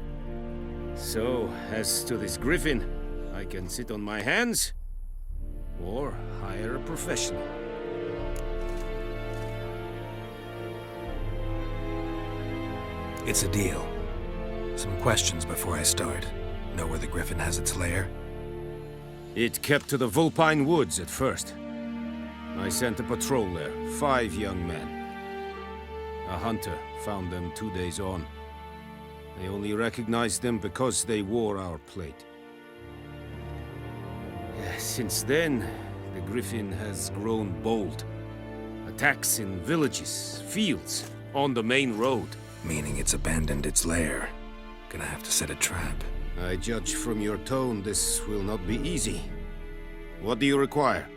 So, as to this griffin, I can sit on my hands, or hire a professional. It's a deal. Some questions before I start. Know where the griffin has its lair? It kept to the Vulpine Woods at first. I sent a patrol there, 5 young men. A hunter found them 2 days on. I only recognized them because they wore our plate. Since then, the griffin has grown bold. Attacks in villages, fields, on the main road. Meaning it's abandoned its lair. Gonna have to set a trap. I judge from your tone this will not be easy. What do you require?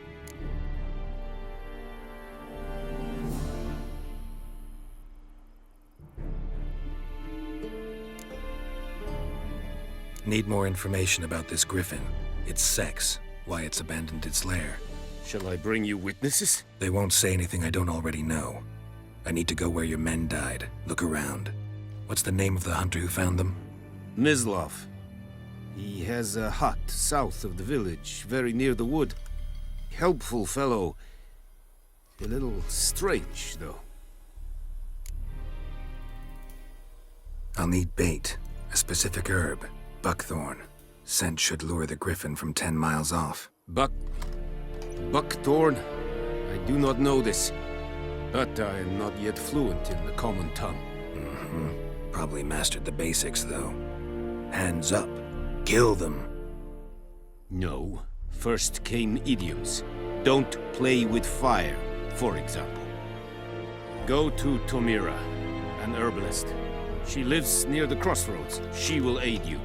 Need more information about this griffin. Its sex, why it's abandoned its lair. Shall I bring you witnesses? They won't say anything I don't already know. I need to go where your men died. Look around. What's the name of the hunter who found them? Mislav. He has a hut south of the village, very near the wood. Helpful fellow. A little strange, though. I'll need bait. A specific herb. Buckthorn. Scent should lure the griffin from 10 miles off. Buckthorn? I do not know this, but I am not yet fluent in the common tongue. Probably mastered the basics, though. Hands up. Kill them. No. First came idioms. Don't play with fire, for example. Go to Tomira, an herbalist. She lives near the crossroads. She will aid you.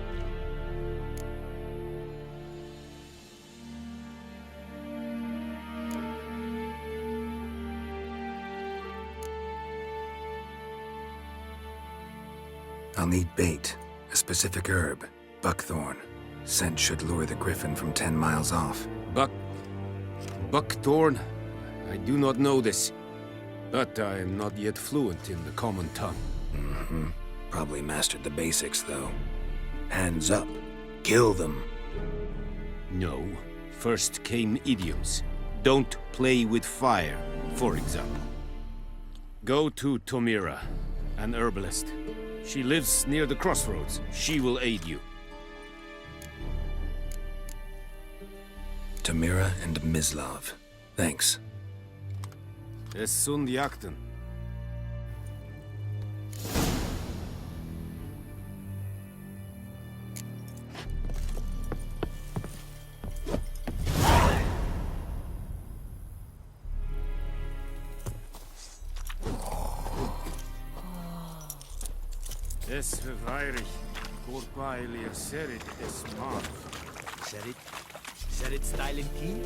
I'll need bait. A specific herb. Buckthorn. Scent should lure the griffin from 10 miles off. Buckthorn? I do not know this, but I am not yet fluent in the common tongue. Probably mastered the basics, though. Hands up. Kill them. No. First came idioms. Don't play with fire, for example. Go to Tomira, an herbalist. She lives near the crossroads. She will aid you. Tomira and Mislav. Thanks. Es sunt jakten. Es verweirig. Korpailir serit es mark. Serit styling keen?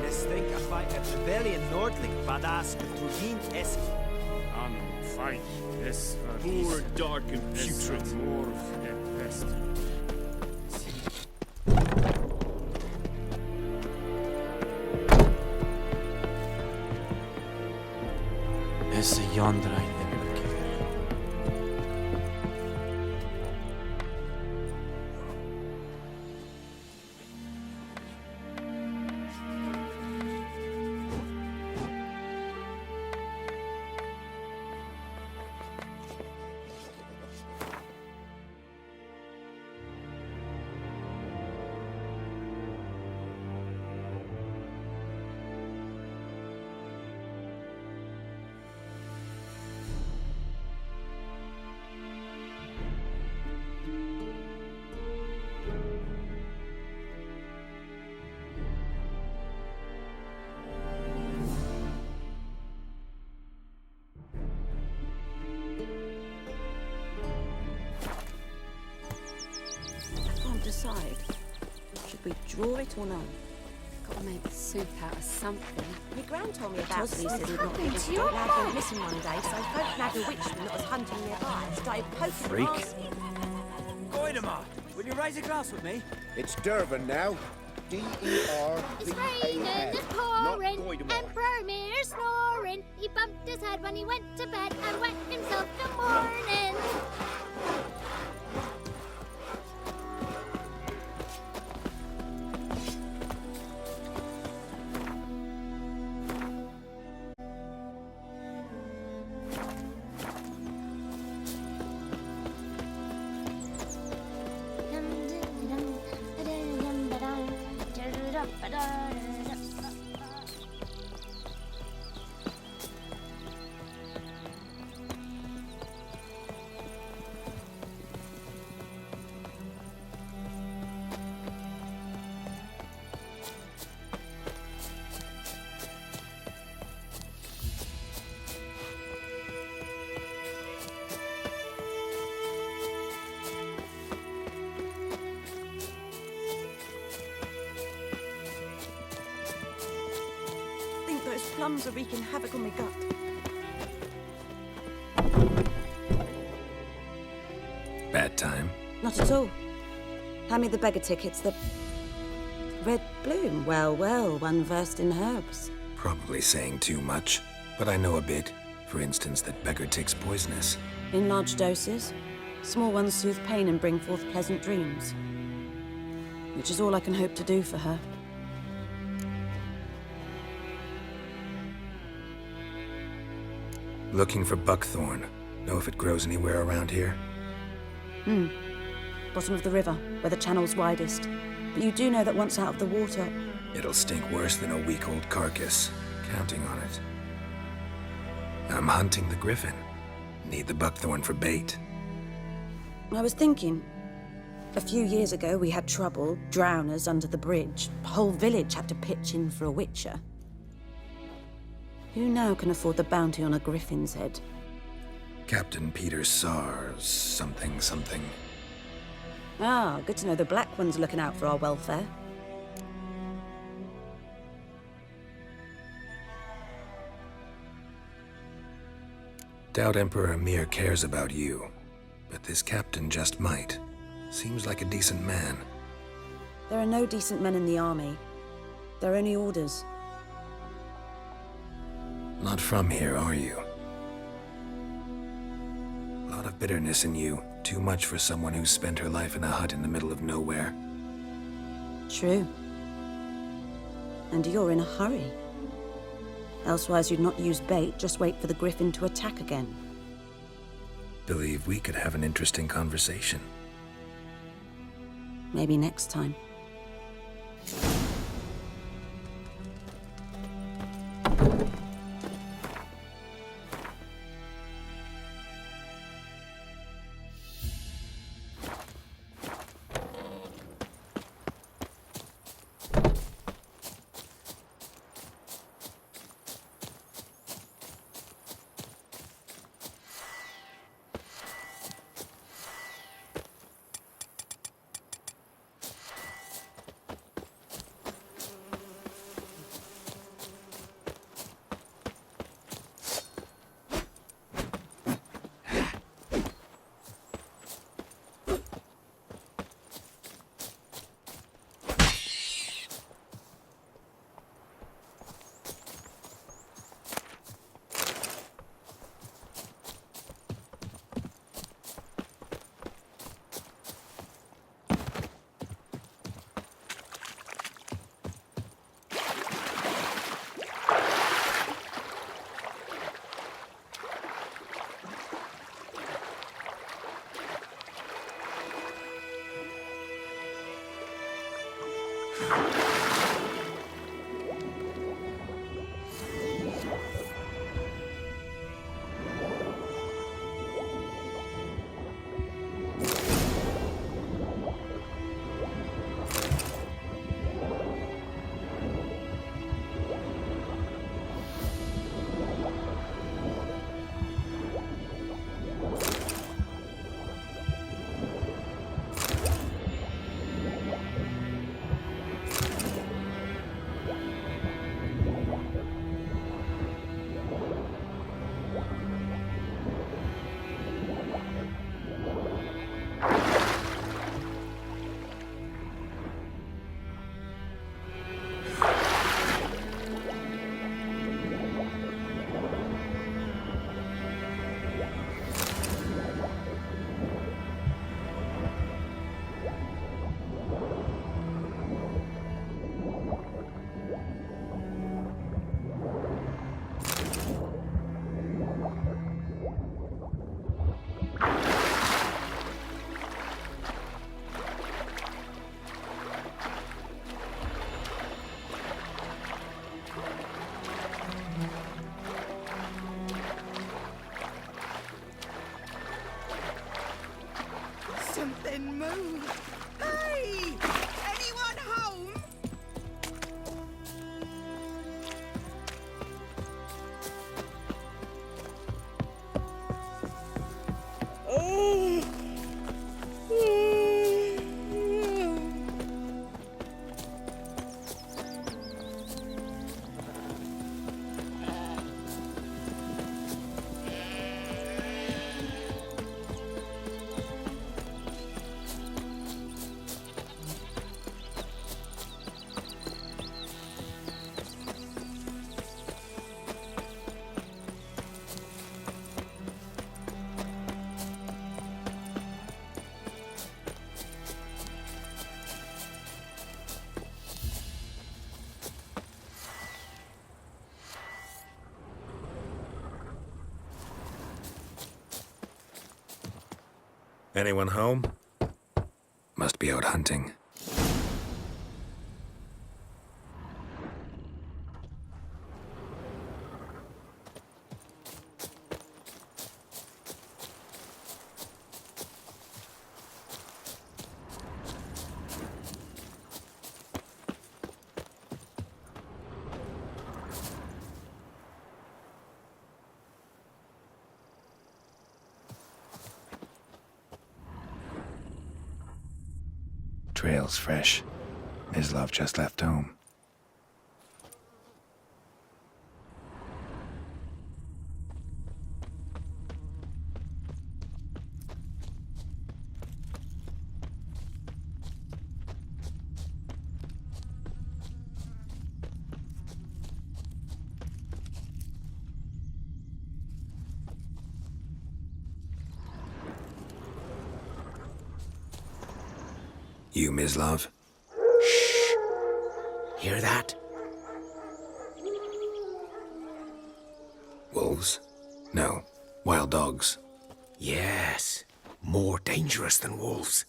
Let's think I fight a rebellion Nordling, badass Trudin esque. An fight es Poor, dark and putrid. Morph et pest. Es yonder decide. Should we draw it or not? Gotta make soup out of something. My gran told me about Tosley said he'd not happened give to a your fuck. lad went missing one day, so folk nagged a witchman that was hunting nearby and started poking Freak. the basket. Goidemar, will you raise a glass with me? It's Dervin now. D-E-R-V-A-N. It's raining and pouring, Emperor Mir snoring. He bumped his head when he went to bed and wet himself the morning. Those plums are wreaking havoc on my gut. Bad time. Not at all. Hand me the beggar tickets, the red bloom. Well, well, one versed in herbs. Probably saying too much, but I know a bit. For instance, that beggar tick's poisonous. In large doses, small ones soothe pain and bring forth pleasant dreams. Which is all I can hope to do for her. Looking for buckthorn. Know if it grows anywhere around here? Bottom of the river, where the channel's widest. But you do know that once out of the water... It'll stink worse than a week-old carcass. Counting on it. I'm hunting the griffin. Need the buckthorn for bait. I was thinking, a few years ago we had trouble, drowners under the bridge. The whole village had to pitch in for a witcher. Who now can afford the bounty on a griffin's head? Captain Peter Sars, something. Ah, good to know the Black One's looking out for our welfare. Doubt Emperor Emir cares about you, but this captain just might. Seems like a decent man. There are no decent men in the army. They're only orders. Not from here, are you? A lot of bitterness in you. Too much for someone who spent her life in a hut in the middle of nowhere. True. And you're in a hurry. Elsewise you'd not use bait, just wait for the griffin to attack again. Believe we could have an interesting conversation. Maybe next time. Something moved. Hey! Anyone home? Oh! Anyone home? Must be out hunting. Trail's fresh. Mislav just left home. You, Mislav? Shh! Hear that? Wolves? No. Wild dogs. Yes. More dangerous than wolves.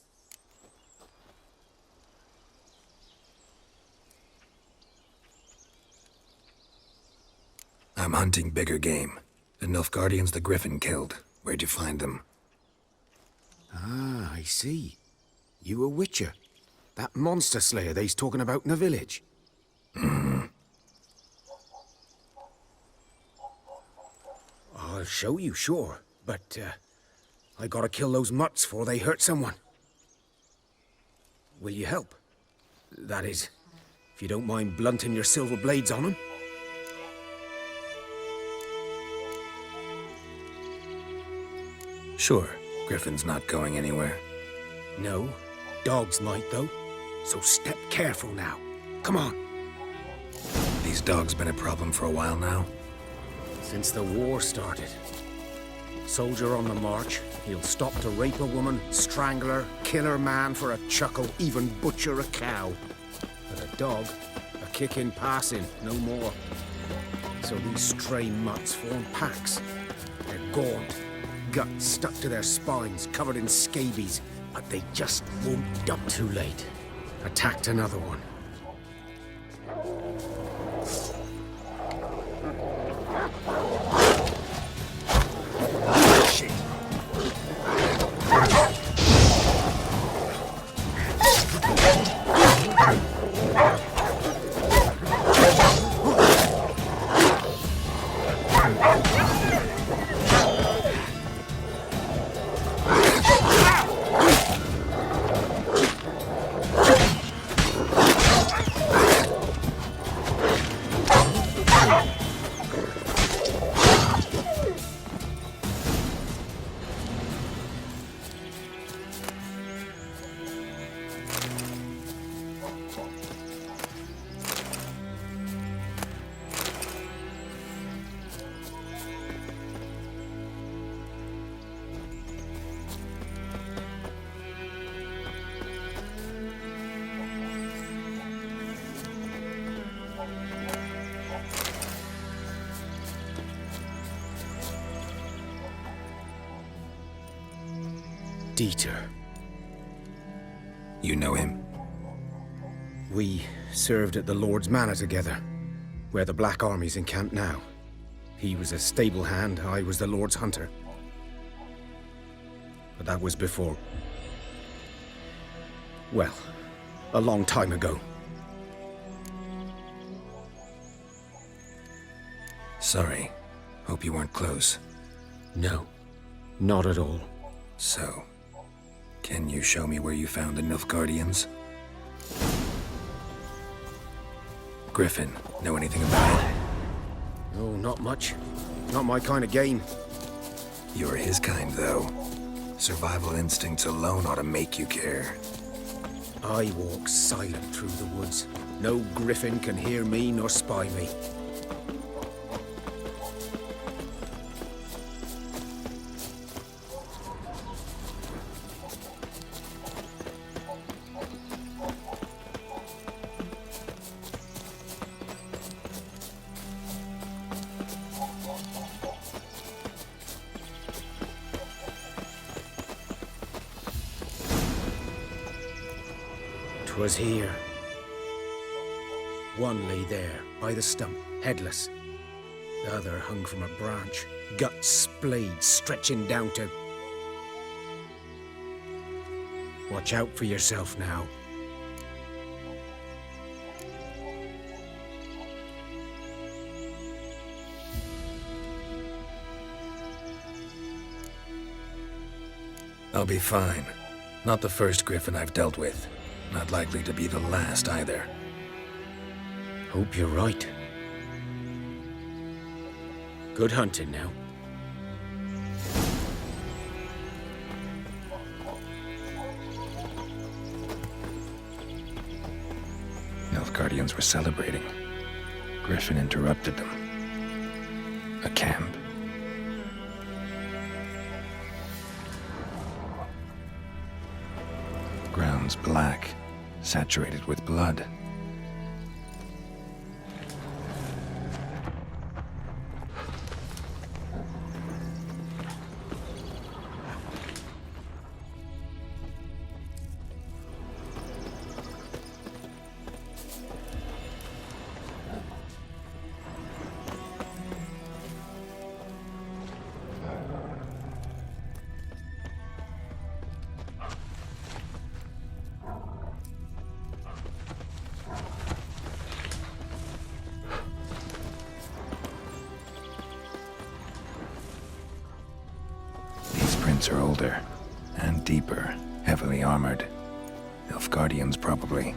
I'm hunting bigger game. The Nilfgaardians the Griffin killed. Where'd you find them? Ah, I see. You a witcher? That monster slayer they's talking about in the village? I'll show you, sure. But, I gotta kill those mutts before they hurt someone. Will you help? That is, if you don't mind blunting your silver blades on them. Sure. Griffin's not going anywhere. No. Dogs might, though. So step careful now. Come on. These dogs been a problem for a while now? Since the war started. Soldier on the march, he'll stop to rape a woman, strangle her, kill her man for a chuckle, even butcher a cow. But a dog, a kick in passing, no more. So these stray mutts form packs. They're gaunt, guts stuck to their spines, covered in scabies. But they just won't dump. Too late. Attacked another one. Shit. Dieter. You know him? We served at the Lord's Manor together, where the Black Army's encamped now. He was a stable hand, I was the Lord's hunter. But that was before... well, a long time ago. Sorry. Hope you weren't close. No, not at all. So, can you show me where you found the Nilfgaardians? Griffin, know anything about it? No, not much. Not my kind of game. You're his kind, though. Survival instincts alone ought to make you care. I walk silent through the woods. No griffin can hear me nor spy me. Was here. One lay there, by the stump, headless. The other hung from a branch, guts splayed, stretching down to... Watch out for yourself now. I'll be fine. Not the first griffin I've dealt with. Not likely to be the last either. Hope you're right. Good hunting now. Nilfgaardians were celebrating. Griffin interrupted them. A camp. Ground's black, saturated with blood. Are older and deeper, heavily armored. Nilfgaardians, probably.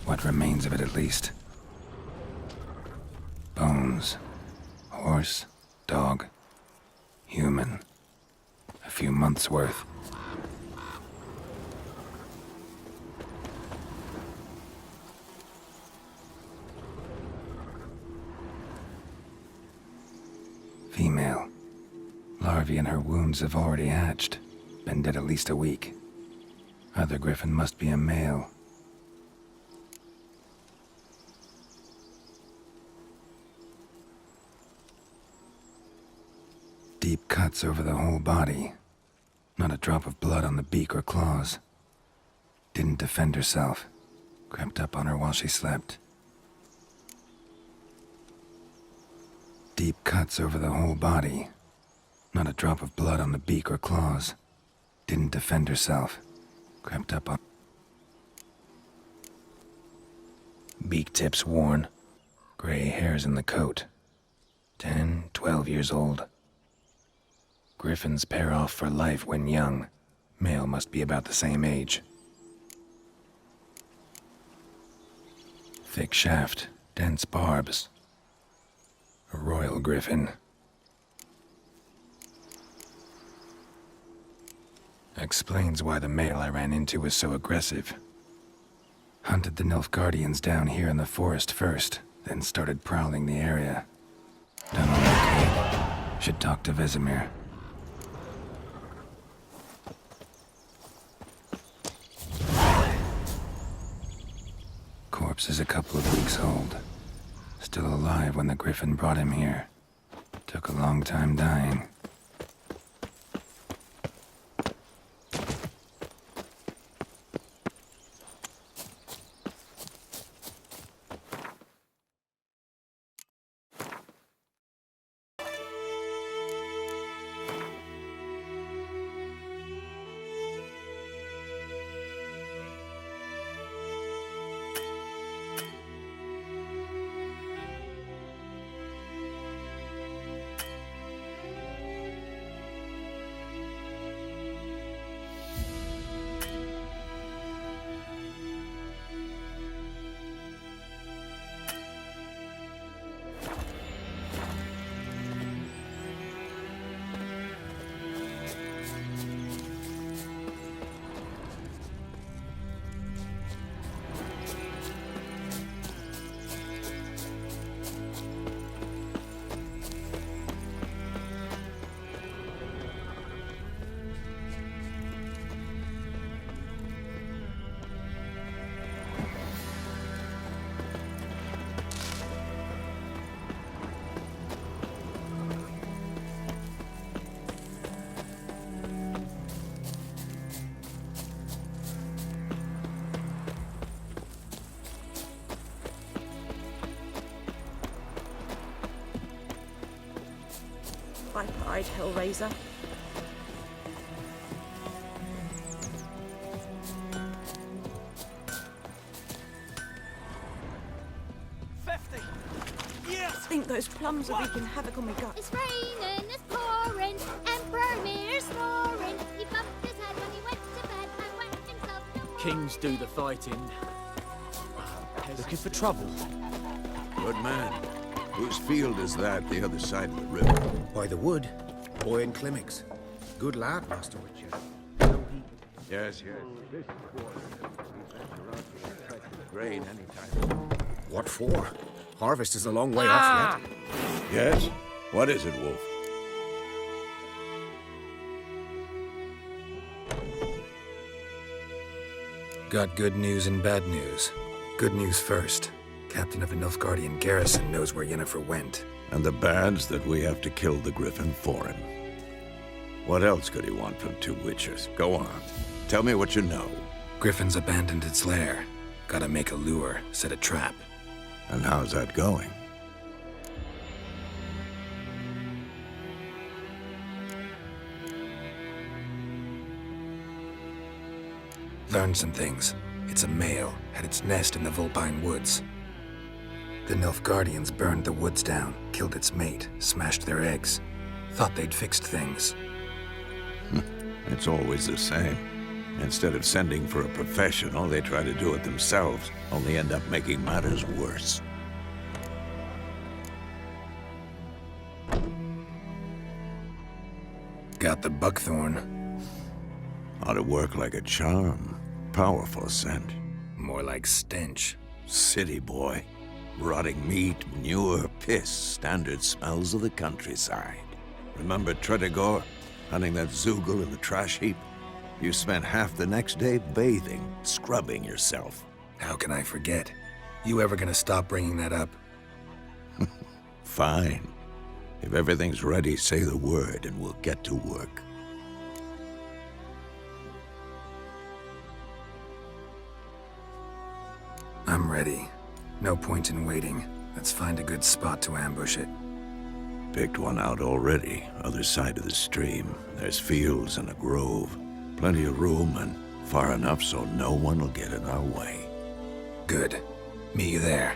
What remains of it, at least. Bones. bones. Horse, dog, human. A few months' worth. Female. Larvae in her wounds have already hatched. Been dead at least a week. Other griffin must be a male. Deep cuts over the whole body. Not a drop of blood on the beak or claws. Didn't defend herself. Crept up on her while she slept. Deep cuts over the whole body. Not a drop of blood on the beak or claws. Didn't defend herself. Crept up on... Beak tips worn. Gray hairs in the coat. 10, 12 years old. Griffins pair off for life when young. Male must be about the same age. Thick shaft, dense barbs. A royal griffin. Explains why the male I ran into was so aggressive. Hunted the Nilfgaardians down here in the forest first, then started prowling the area. Done all I could. Should talk to Vesemir. Corpse is a couple of weeks old. Still alive when the griffin brought him here. Took a long time dying. Viper-eyed Hellraiser. I think those plums are wreaking havoc on my gut. It's raining, it's pouring, Emperor Mir's snoring. He bumped his head when he went to bed and wet himself no more. Kings do the fighting. Looking for trouble? Good man. Whose field is that the other side of the river? By the wood. Boy in Climmix. Good lad, Master Witcher. Yes. This grain anytime. What for? Harvest is a long way off yet. Yes? What is it, Wolf? Got good news and bad news. Good news first. Captain of a Nilfgaardian garrison knows where Yennefer went. And the bad's that we have to kill the griffin for him. What else could he want from two witchers? Go on. Tell me what you know. Griffin's abandoned its lair. Gotta make a lure, set a trap. And how's that going? Learned some things. It's a male, had its nest in the Vulpine Woods. The Nilfgaardians burned the woods down, killed its mate, smashed their eggs. Thought they'd fixed things. It's always the same. Instead of sending for a professional, they try to do it themselves, only end up making matters worse. Got the buckthorn. Ought to work like a charm. Powerful scent. More like stench. City boy. Rotting meat, manure, piss. Standard smells of the countryside. Remember Tretogor? Hunting that Zoogle in the trash heap? You spent half the next day bathing, scrubbing yourself. How can I forget? You ever gonna stop bringing that up? Fine. If everything's ready, say the word and we'll get to work. I'm ready. No point in waiting. Let's find a good spot to ambush it. Picked one out already, other side of the stream. There's fields and a grove. Plenty of room and far enough so no one will get in our way. Good. Meet you there.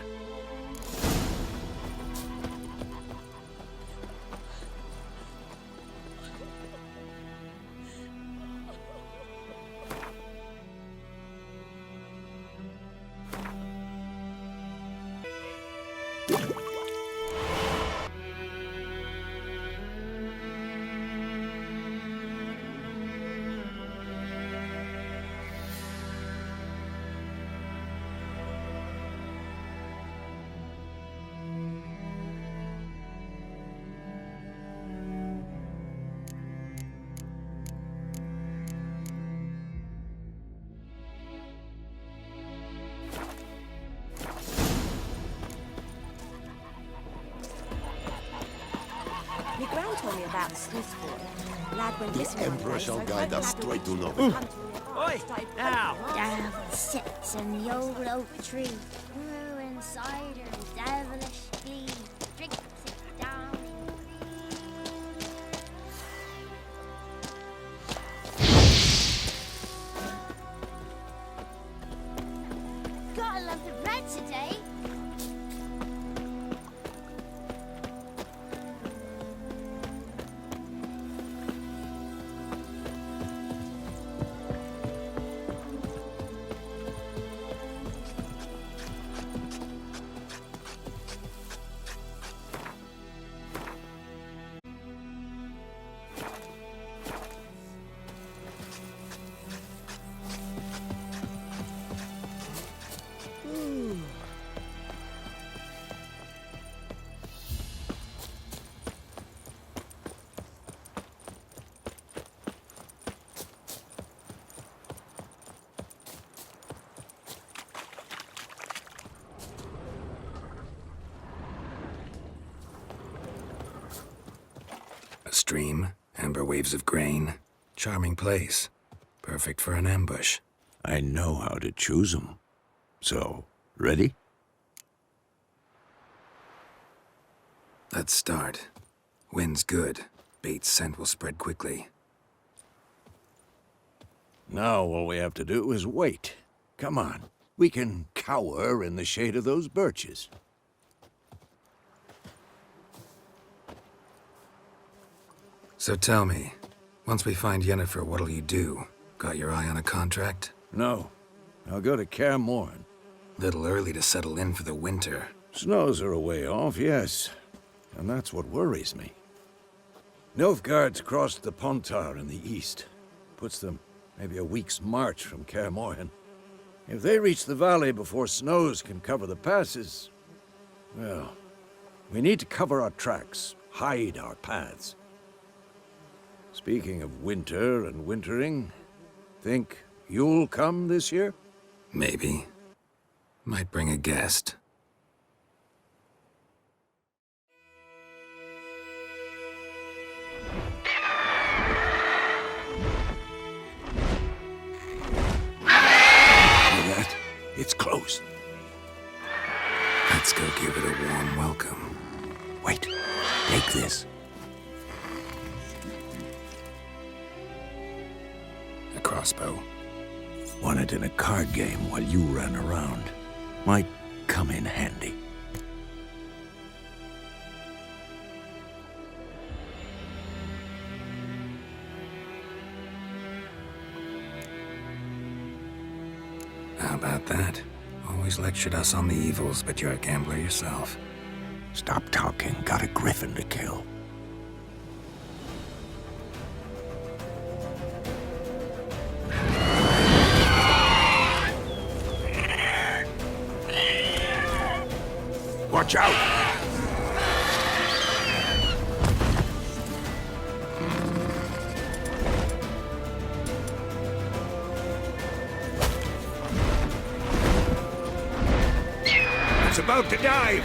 My gran told me about the sluice boy. Lad went missing The one Emperor day, shall so guide I us had straight to to Nova. hunt him. Oi! Now! Devil sits in the old oak tree, brewing cider and devilish glee. Drinks it down in Gotta love the bread today. A stream, amber waves of grain. Charming place. Perfect for an ambush. I know how to choose them. So, ready? Let's start. Wind's good. Bait's scent will spread quickly. Now all we have to do is wait. Come on. We can cower in the shade of those birches. So tell me, once we find Yenifer, what'll you do? Got your eye on a contract? No. I'll go to Kaer Morhen. Little early to settle in for the winter. Snows are a way off, yes. And that's what worries me. Nilfgaard's crossed the Pontar in the east. Puts them maybe a week's march from Kaer Morhen. If they reach the valley before snows can cover the passes, well, we need to cover our tracks, hide our paths. Speaking of winter and wintering, think you'll come this year? Maybe. Might bring a guest. It's close. Let's go give it a warm welcome. Wait, take this. A crossbow. Won it in a card game while you ran around. Might come in handy. How about that? Always lectured us on the evils, but you're a gambler yourself. Stop talking. Got a griffin to kill. Watch out! It's about to dive!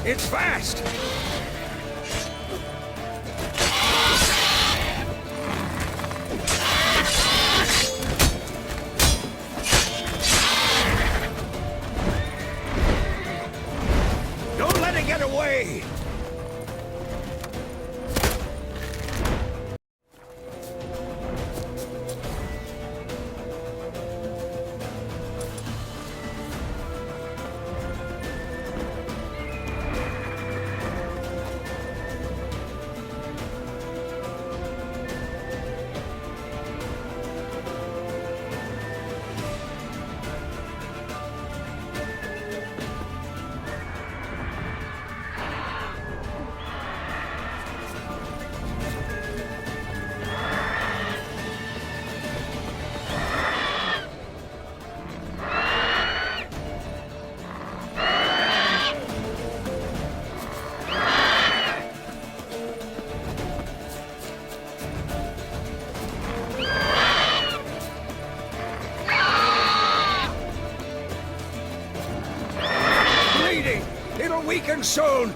It's fast! Don't let it get away! It'll weaken soon!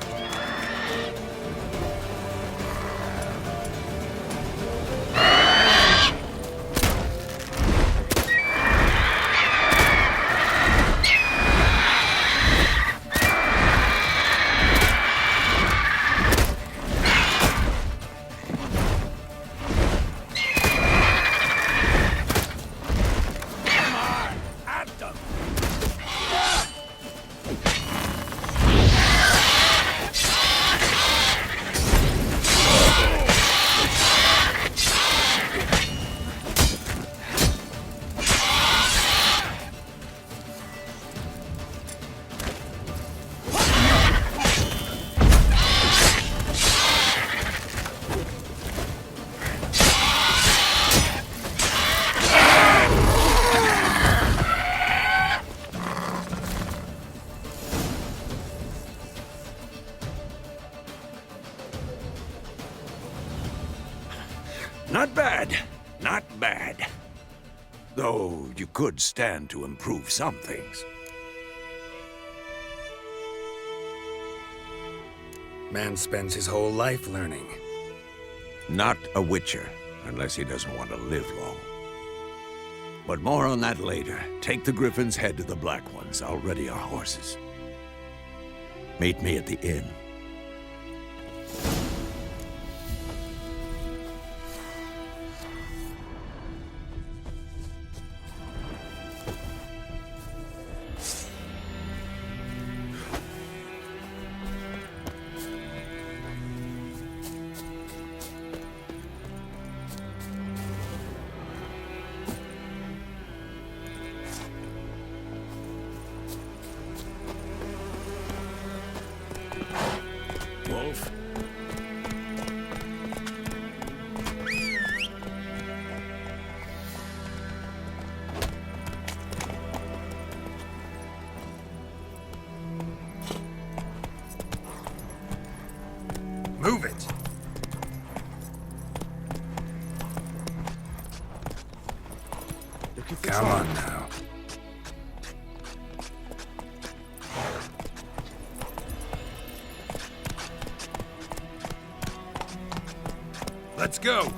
Not bad. Not bad. Though you could stand to improve some things. Man spends his whole life learning. Not a Witcher, unless he doesn't want to live long. But more on that later. Take the Griffin's head to the Black Ones. I'll ready our horses. Meet me at the inn. Looking for Come trouble. on now. Let's go!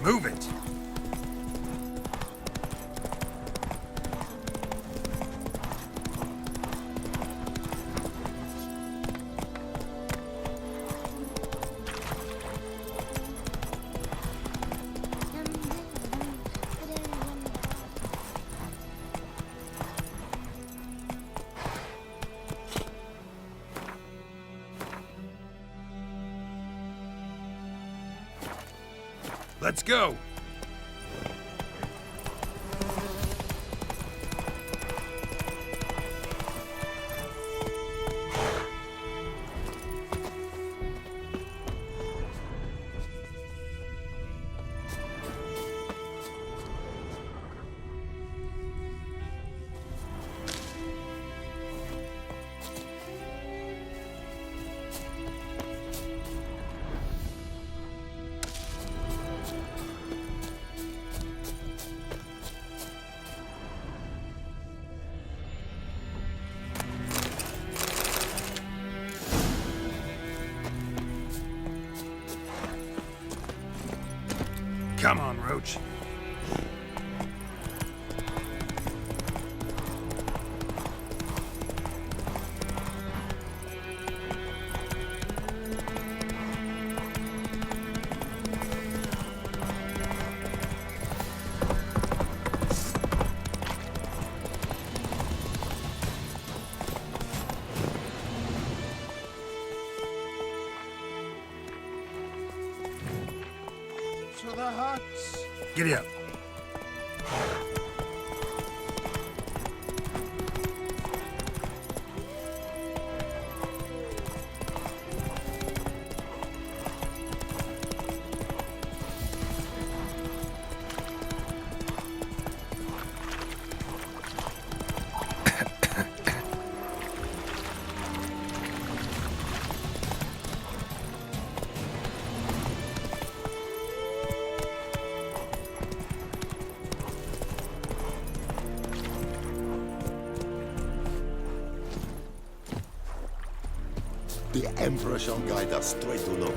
Move it! Let's go! Come on, Roach. To the huts. Giddy up. The Emperor shall guide us straight to Novigrad.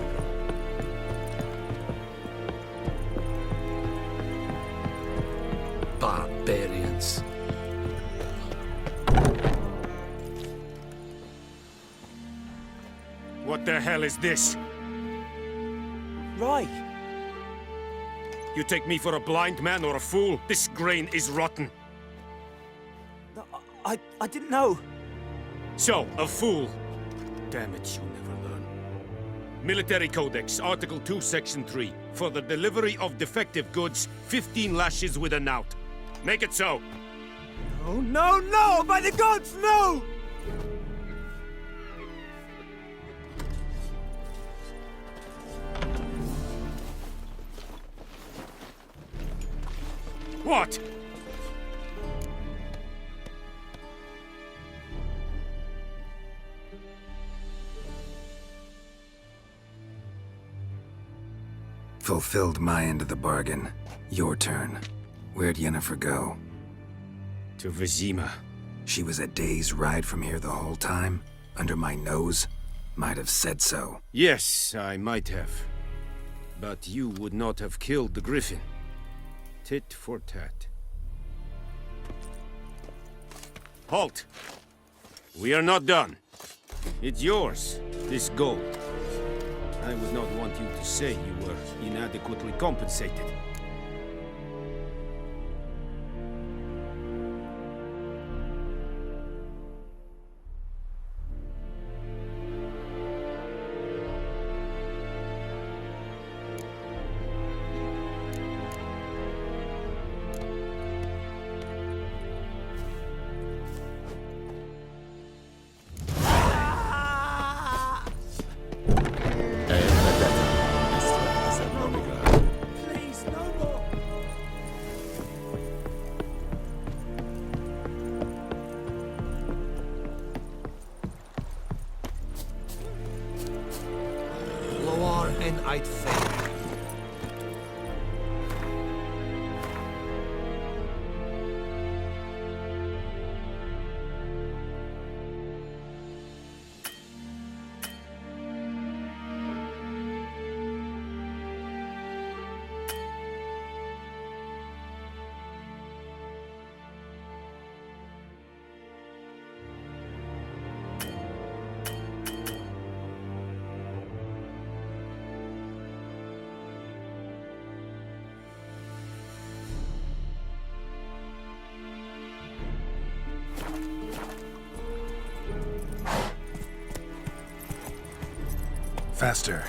Barbarians. What the hell is this? Right. You take me for a blind man or a fool? This grain is rotten. I didn't know. So, a fool. Damn it, you'll never learn. Military Codex, Article 2, Section 3. For the delivery of defective goods, 15 lashes with a knout. Make it so. Oh, no, no! By the gods, no! What? Fulfilled my end of the bargain. Your turn. Where'd Yennefer go? To Vizima. She was a day's ride from here the whole time? Under my nose? Might have said so. Yes, I might have. But you would not have killed the griffin. Tit for tat. Halt! We are not done. It's yours, this gold. I would not want you to say you were inadequately compensated. then I'd fail. Faster.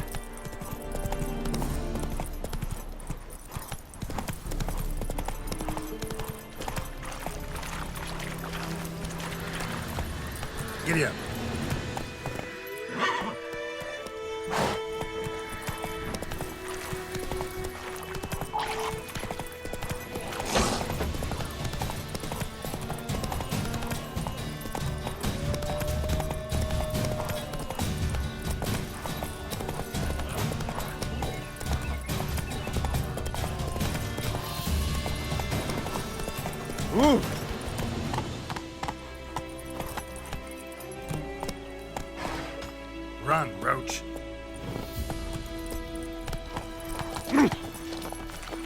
Giddy up. Ooh. Run, Roach.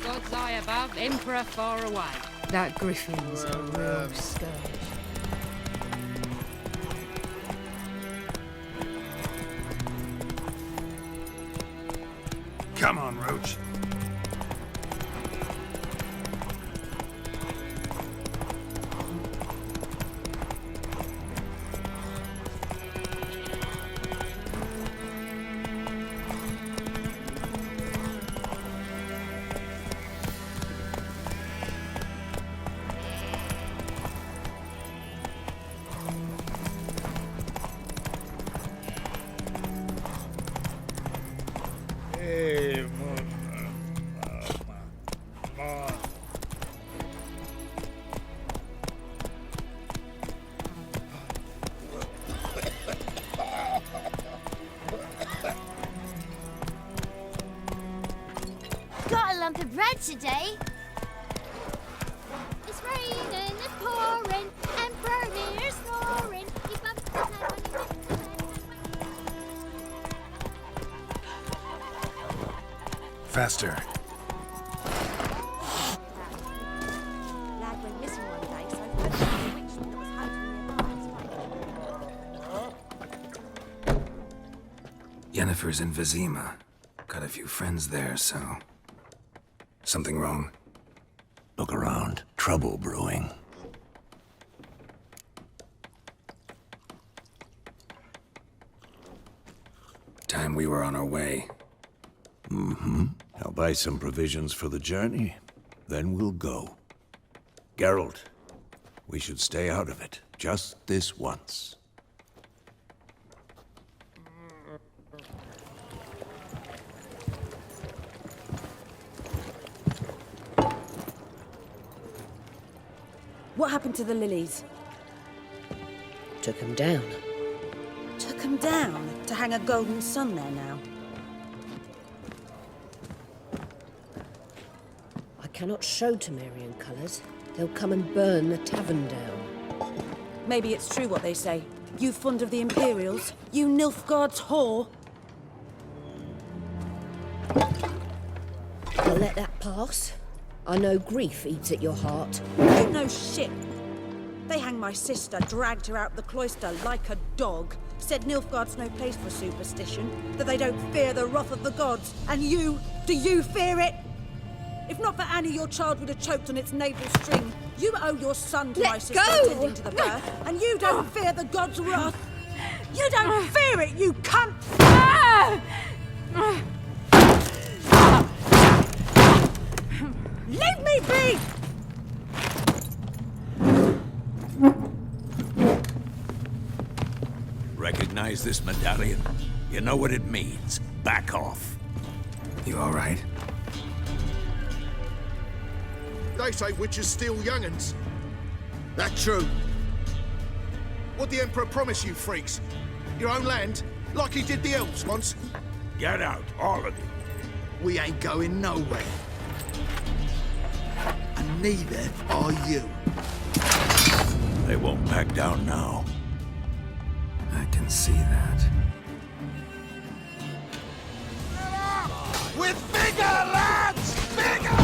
God's eye above, Emperor far away. That griffin's a real scourge. Come on, Roach. Got a lump of bread today. It's raining, it's pouring, Emperor near snoring. He bumped his head when he went to bed. Faster. Lad went missing one day, so I went to the witch that was hunting nearby. Yennefer's in Vizima. Got a few friends there, so... Something wrong? Look around. Trouble brewing. Time we were on our way. Mm-hmm. I'll buy some provisions for the journey. Then we'll go. Geralt, we should stay out of it. Just this once. What happened to the lilies? Took them down. Took them down to hang a golden sun there now. I cannot show Temerian colours. They'll come and burn the tavern down. Maybe it's true what they say. You fond of the Imperials? You Nilfgaard's whore? I'll let that pass. I know grief eats at your heart. You know shit. They hanged my sister, dragged her out the cloister like a dog. Said Nilfgaard's no place for superstition, that they don't fear the wrath of the gods. And you, do you fear it? If not for Annie, your child would have choked on its navel string. You owe your son to my sister attending to the birth, and you don't fear the gods' wrath. You don't fear it, you cunt! Leave me be! Recognize this medallion? You know what it means. Back off. You all right? They say witches steal young'uns. That true? What the Emperor promise you, freaks? Your own land? Like he did the elves once? Get out, all of you. We ain't going nowhere. And neither are you. They won't back down now. I can see that. With bigger, lads! Bigger!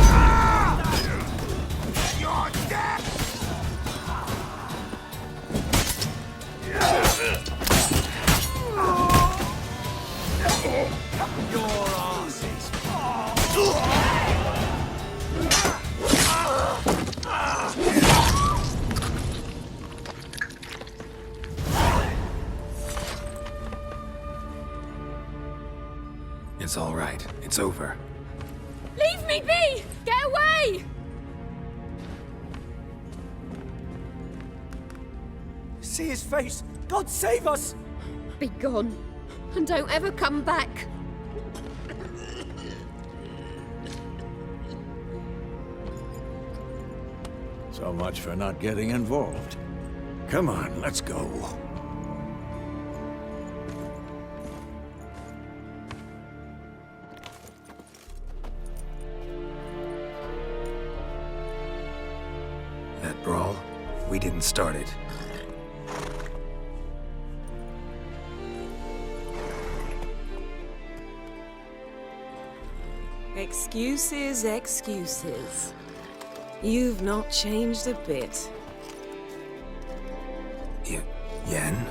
You're dead! Your asses. It's all right. It's over. Leave me be! Get away! See his face! God save us! Be gone, and don't ever come back. So much for not getting involved. Come on, let's go. That brawl, we didn't start it. Excuses, excuses. You've not changed a bit. Yen?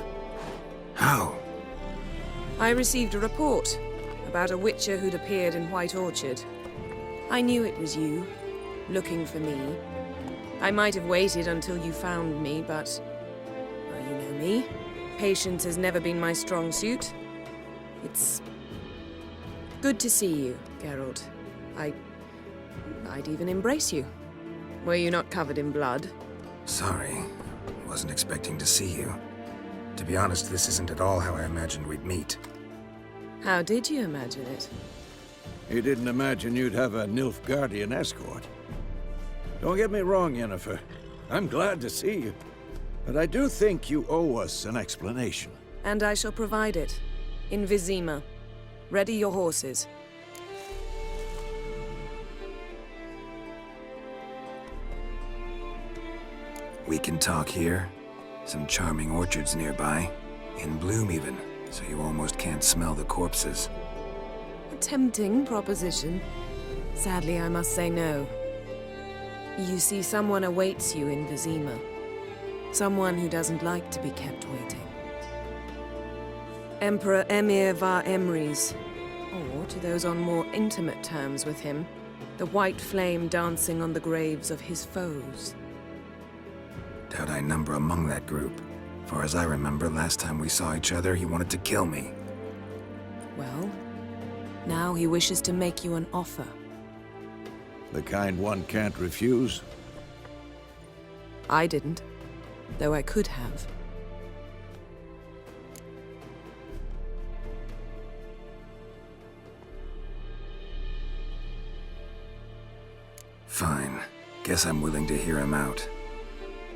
How? I received a report about a witcher who'd appeared in White Orchard. I knew it was you, looking for me. I might have waited until you found me, but... well, you know me. Patience has never been my strong suit. It's... good to see you, Geralt. I'd even embrace you. Were you not covered in blood? Sorry. Wasn't expecting to see you. To be honest, this isn't at all how I imagined we'd meet. How did you imagine it? You didn't imagine you'd have a Nilfgaardian escort. Don't get me wrong, Yennefer. I'm glad to see you. But I do think you owe us an explanation. And I shall provide it. In Vizima. Ready your horses. We can talk here. Some charming orchards nearby. In bloom even, so you almost can't smell the corpses. A tempting proposition. Sadly, I must say no. You see, someone awaits you in Vizima. Someone who doesn't like to be kept waiting. Emperor Emir var Emrys, or to those on more intimate terms with him, the white flame dancing on the graves of his foes. Doubt I number among that group. Far as I remember, last time we saw each other, he wanted to kill me. Well, now he wishes to make you an offer. The kind one can't refuse? I didn't, though I could have. Fine. Guess I'm willing to hear him out.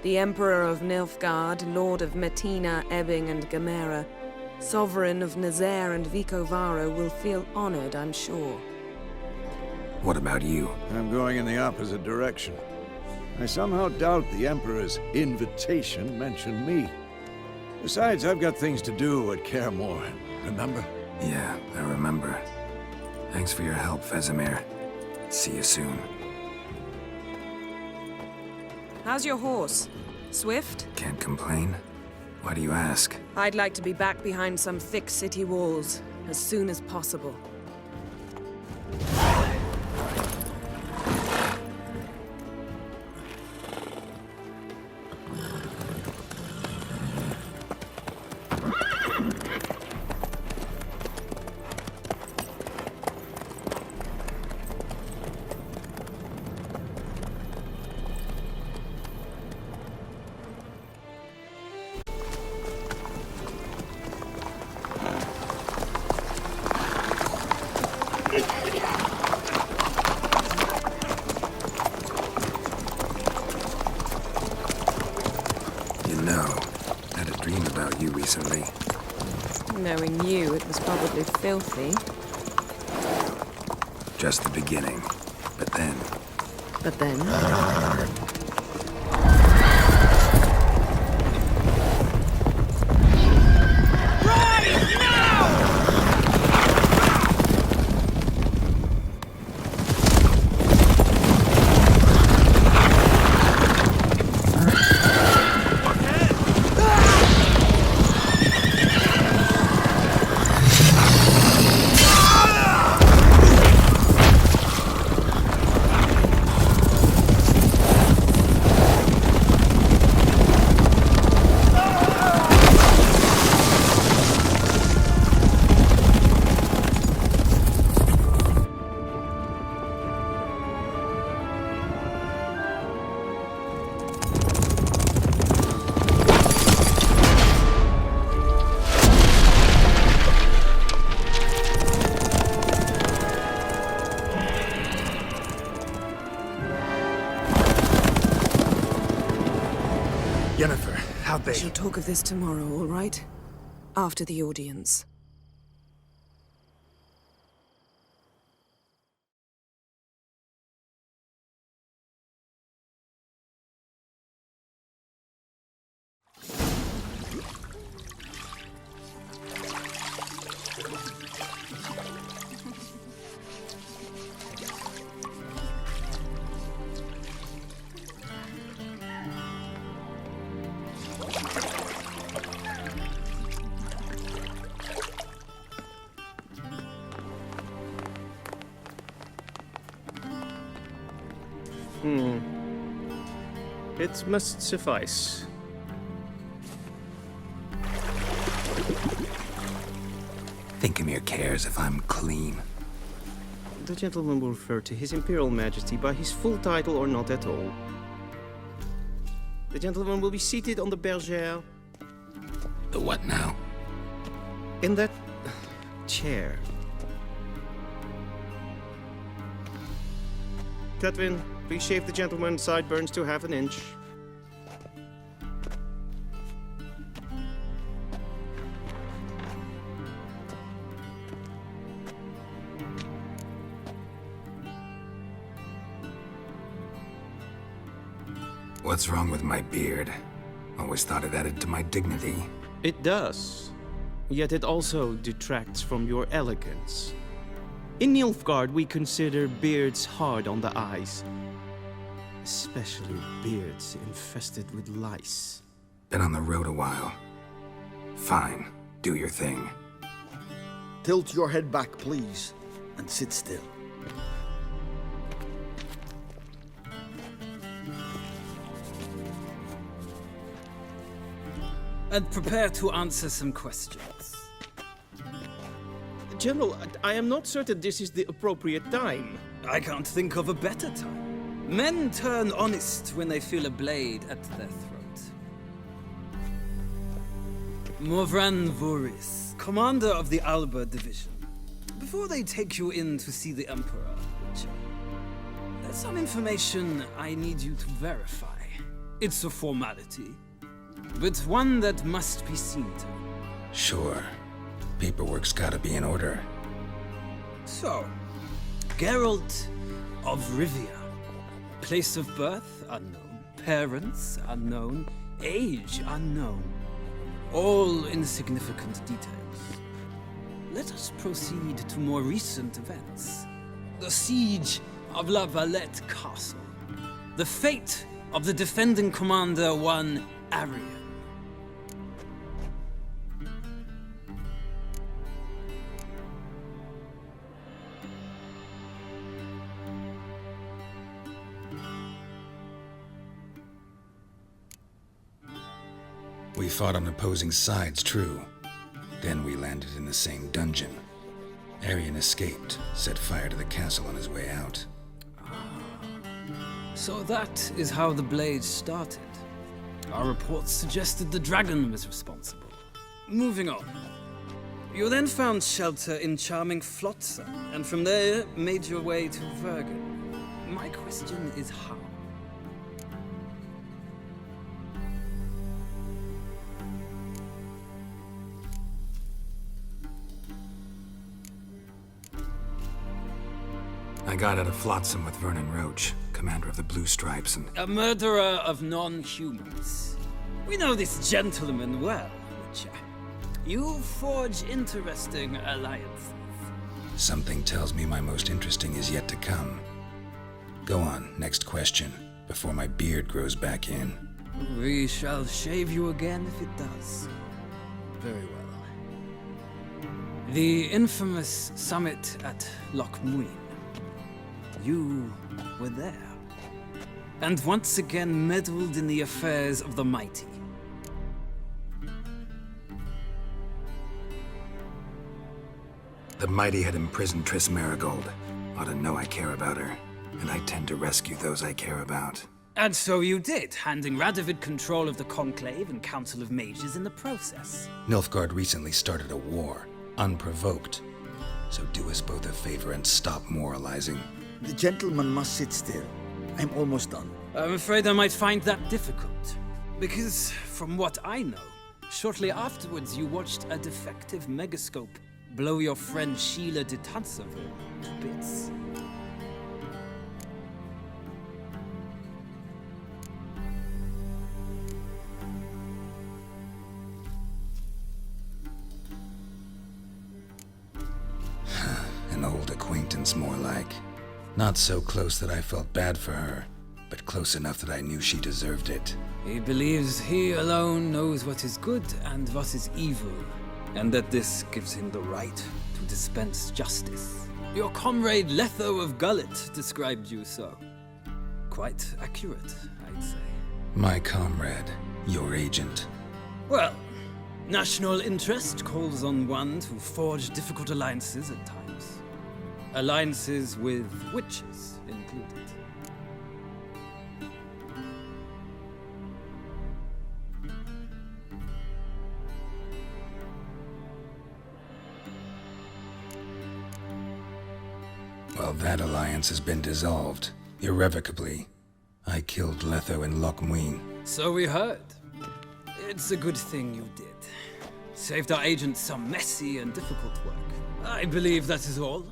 The Emperor of Nilfgaard, Lord of Metina, Ebbing, and Gamera, Sovereign of Nazaire and Vicovaro will feel honored, I'm sure. What about you? I'm going in the opposite direction. I somehow doubt the Emperor's invitation mentioned me. Besides, I've got things to do at Kaer Morhen, remember? Yeah, I remember. Thanks for your help, Vesemir. See you soon. How's your horse? Swift? Can't complain. Why do you ask? I'd like to be back behind some thick city walls as soon as possible. Recently. Knowing you, it was probably filthy. just the beginning. But then... But then? Yennefer, how'd they... We shall talk of this tomorrow, all right? After the audience. It must suffice. Thinkamere cares if I'm clean. The gentleman will refer to His Imperial Majesty by his full title or not at all. The gentleman will be seated on the bergère. The what now? In that chair. Tatwin, please shave the gentleman's sideburns to half an inch. What's wrong with my beard? Always thought it added to my dignity. It does. Yet it also detracts from your elegance. In Nilfgaard, we consider beards hard on the eyes. Especially beards infested with lice. Been on the road a while. Fine, do your thing. Tilt your head back, please, and sit still. And prepare to answer some questions. General, I am not certain this is the appropriate time. I can't think of a better time. Men turn honest when they feel a blade at their throat. Morvran Voris, commander of the Alba Division. Before they take you in to see the Emperor, Witcher, there's some information I need you to verify. It's a formality, but one that must be seen to. Sure. Paperwork's gotta be in order. So, Geralt of Rivia. Place of birth unknown. Parents unknown. Age unknown. All insignificant details. Let us proceed to more recent events. The siege of La Valette Castle. The fate of the defending commander, one Arian. We fought on opposing sides, true. Then we landed in the same dungeon. Arian escaped, set fire to the castle on his way out. So that is how the Blade started. Our reports suggested the dragon was responsible. Moving on. You then found shelter in charming Flotsam, and from there made your way to Vergen. My question is how? I got out of Flotsam with Vernon Roach, commander of the Blue Stripes, and... A murderer of non-humans. We know this gentleman well, Witcher. You forge interesting alliances. Something tells me my most interesting is yet to come. Go on, next question, before my beard grows back in. We shall shave you again if it does. Very well. The infamous summit at Loch Muin. You were there. And once again meddled in the affairs of the mighty. The mighty had imprisoned Triss Marigold. Ought to know I care about her, and I tend to rescue those I care about. And so you did, handing Radovid control of the Conclave and Council of Mages in the process. Nilfgaard recently started a war, unprovoked. So do us both a favor and stop moralizing. The gentleman must sit still. I'm almost done. I'm afraid I might find that difficult. Because, from what I know, shortly afterwards you watched a defective megascope blow your friend Sheila de Tanserville to bits. An old acquaintance, more like. Not so close that I felt bad for her, but close enough that I knew she deserved it. He believes he alone knows what is good and what is evil, and that this gives him the right to dispense justice. Your comrade Letho of Gullet described you so. Quite accurate, I'd say. My comrade, your agent. Well, national interest calls on one to forge difficult alliances at times. Alliances with witches included. Well, that alliance has been dissolved, irrevocably. I killed Letho in Loch Muin. So we heard. It's a good thing you did. Saved our agent some messy and difficult work. I believe that is all.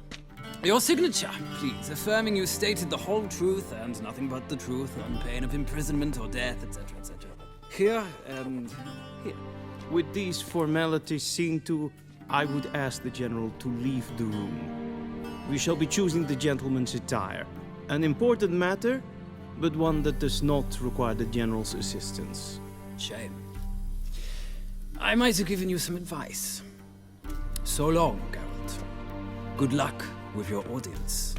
Your signature, please, affirming you stated the whole truth and nothing but the truth on pain of imprisonment or death, etc., etc. Here and here. With these formalities seen to, I would ask the General to leave the room. We shall be choosing the gentleman's attire. An important matter, but one that does not require the General's assistance. Shame. I might have given you some advice. So long, Geralt. Good luck with your audience.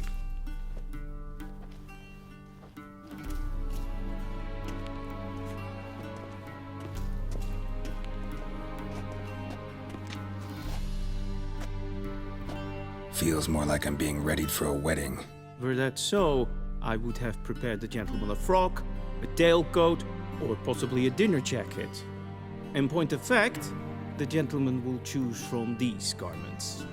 Feels more like I'm being readied for a wedding. Were that so, I would have prepared the gentleman a frock, a tailcoat, or possibly a dinner jacket. In point of fact, the gentleman will choose from these garments.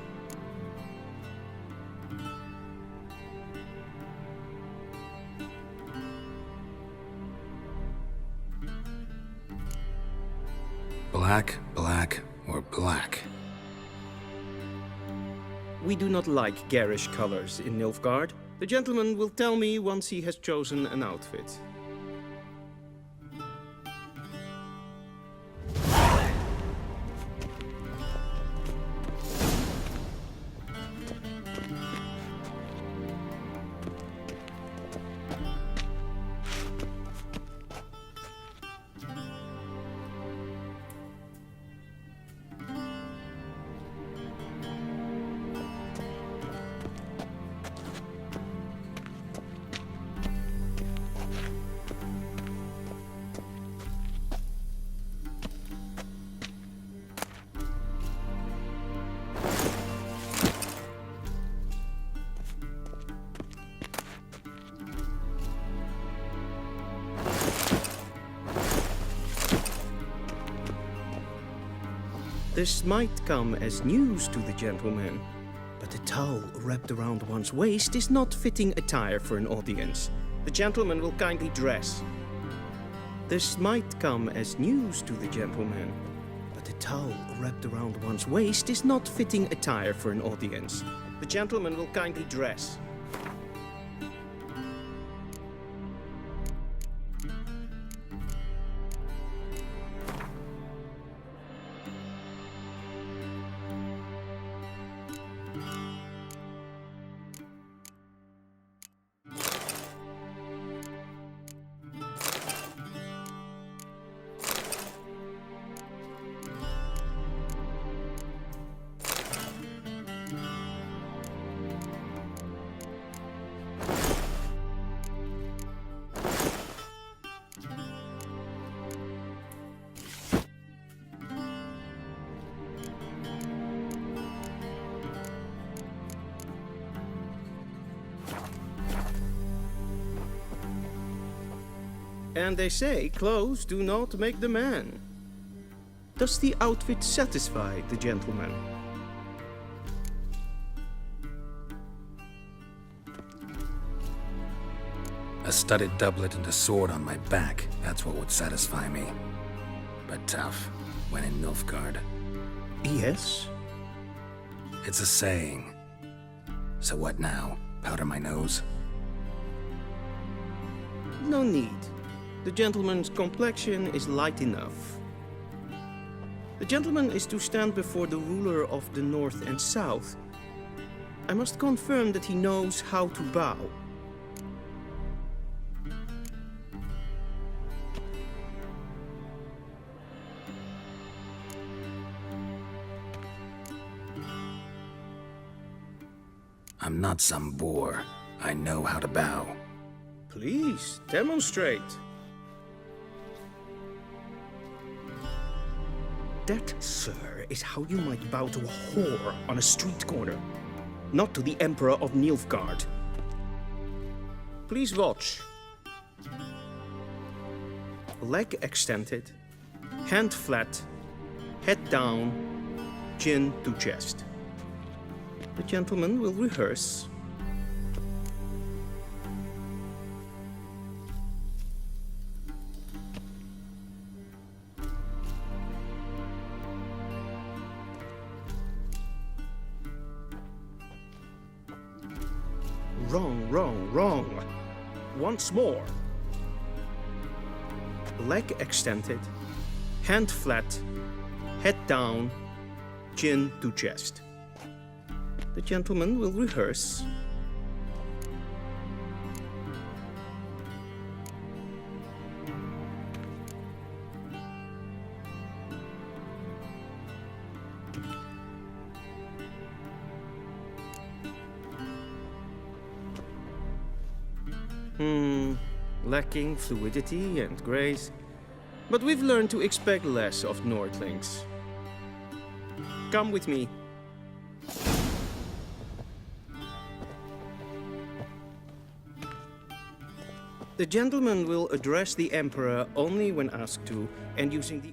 Black, black, or black? We do not like garish colors in Nilfgaard. The gentleman will tell me once he has chosen an outfit. This might come as news to the gentleman, but a towel wrapped around one's waist is not fitting attire for an audience. The gentleman will kindly dress. This might come as news to the gentleman, but a towel wrapped around one's waist is not fitting attire for an audience. The gentleman will kindly dress. And they say clothes do not make the man. Does the outfit satisfy the gentleman? A studded doublet and a sword on my back, that's what would satisfy me. But tough, when in Nilfgaard. Yes? It's a saying. So what now? Powder my nose? No need. The gentleman's complexion is light enough. The gentleman is to stand before the ruler of the North and South. I must confirm that he knows how to bow. I'm not some boor. I know how to bow. Please, demonstrate. That, sir, is how you might bow to a whore on a street corner, not to the Emperor of Nilfgaard. Please watch. Leg extended, hand flat, head down, chin to chest. The gentleman will rehearse. Wrong, wrong, wrong. Once more. Leg extended, hand flat, head down, chin to chest. The gentleman will rehearse. Lacking fluidity and grace, but we've learned to expect less of Nordlings. Come with me. The gentleman will address the Emperor only when asked to, and using the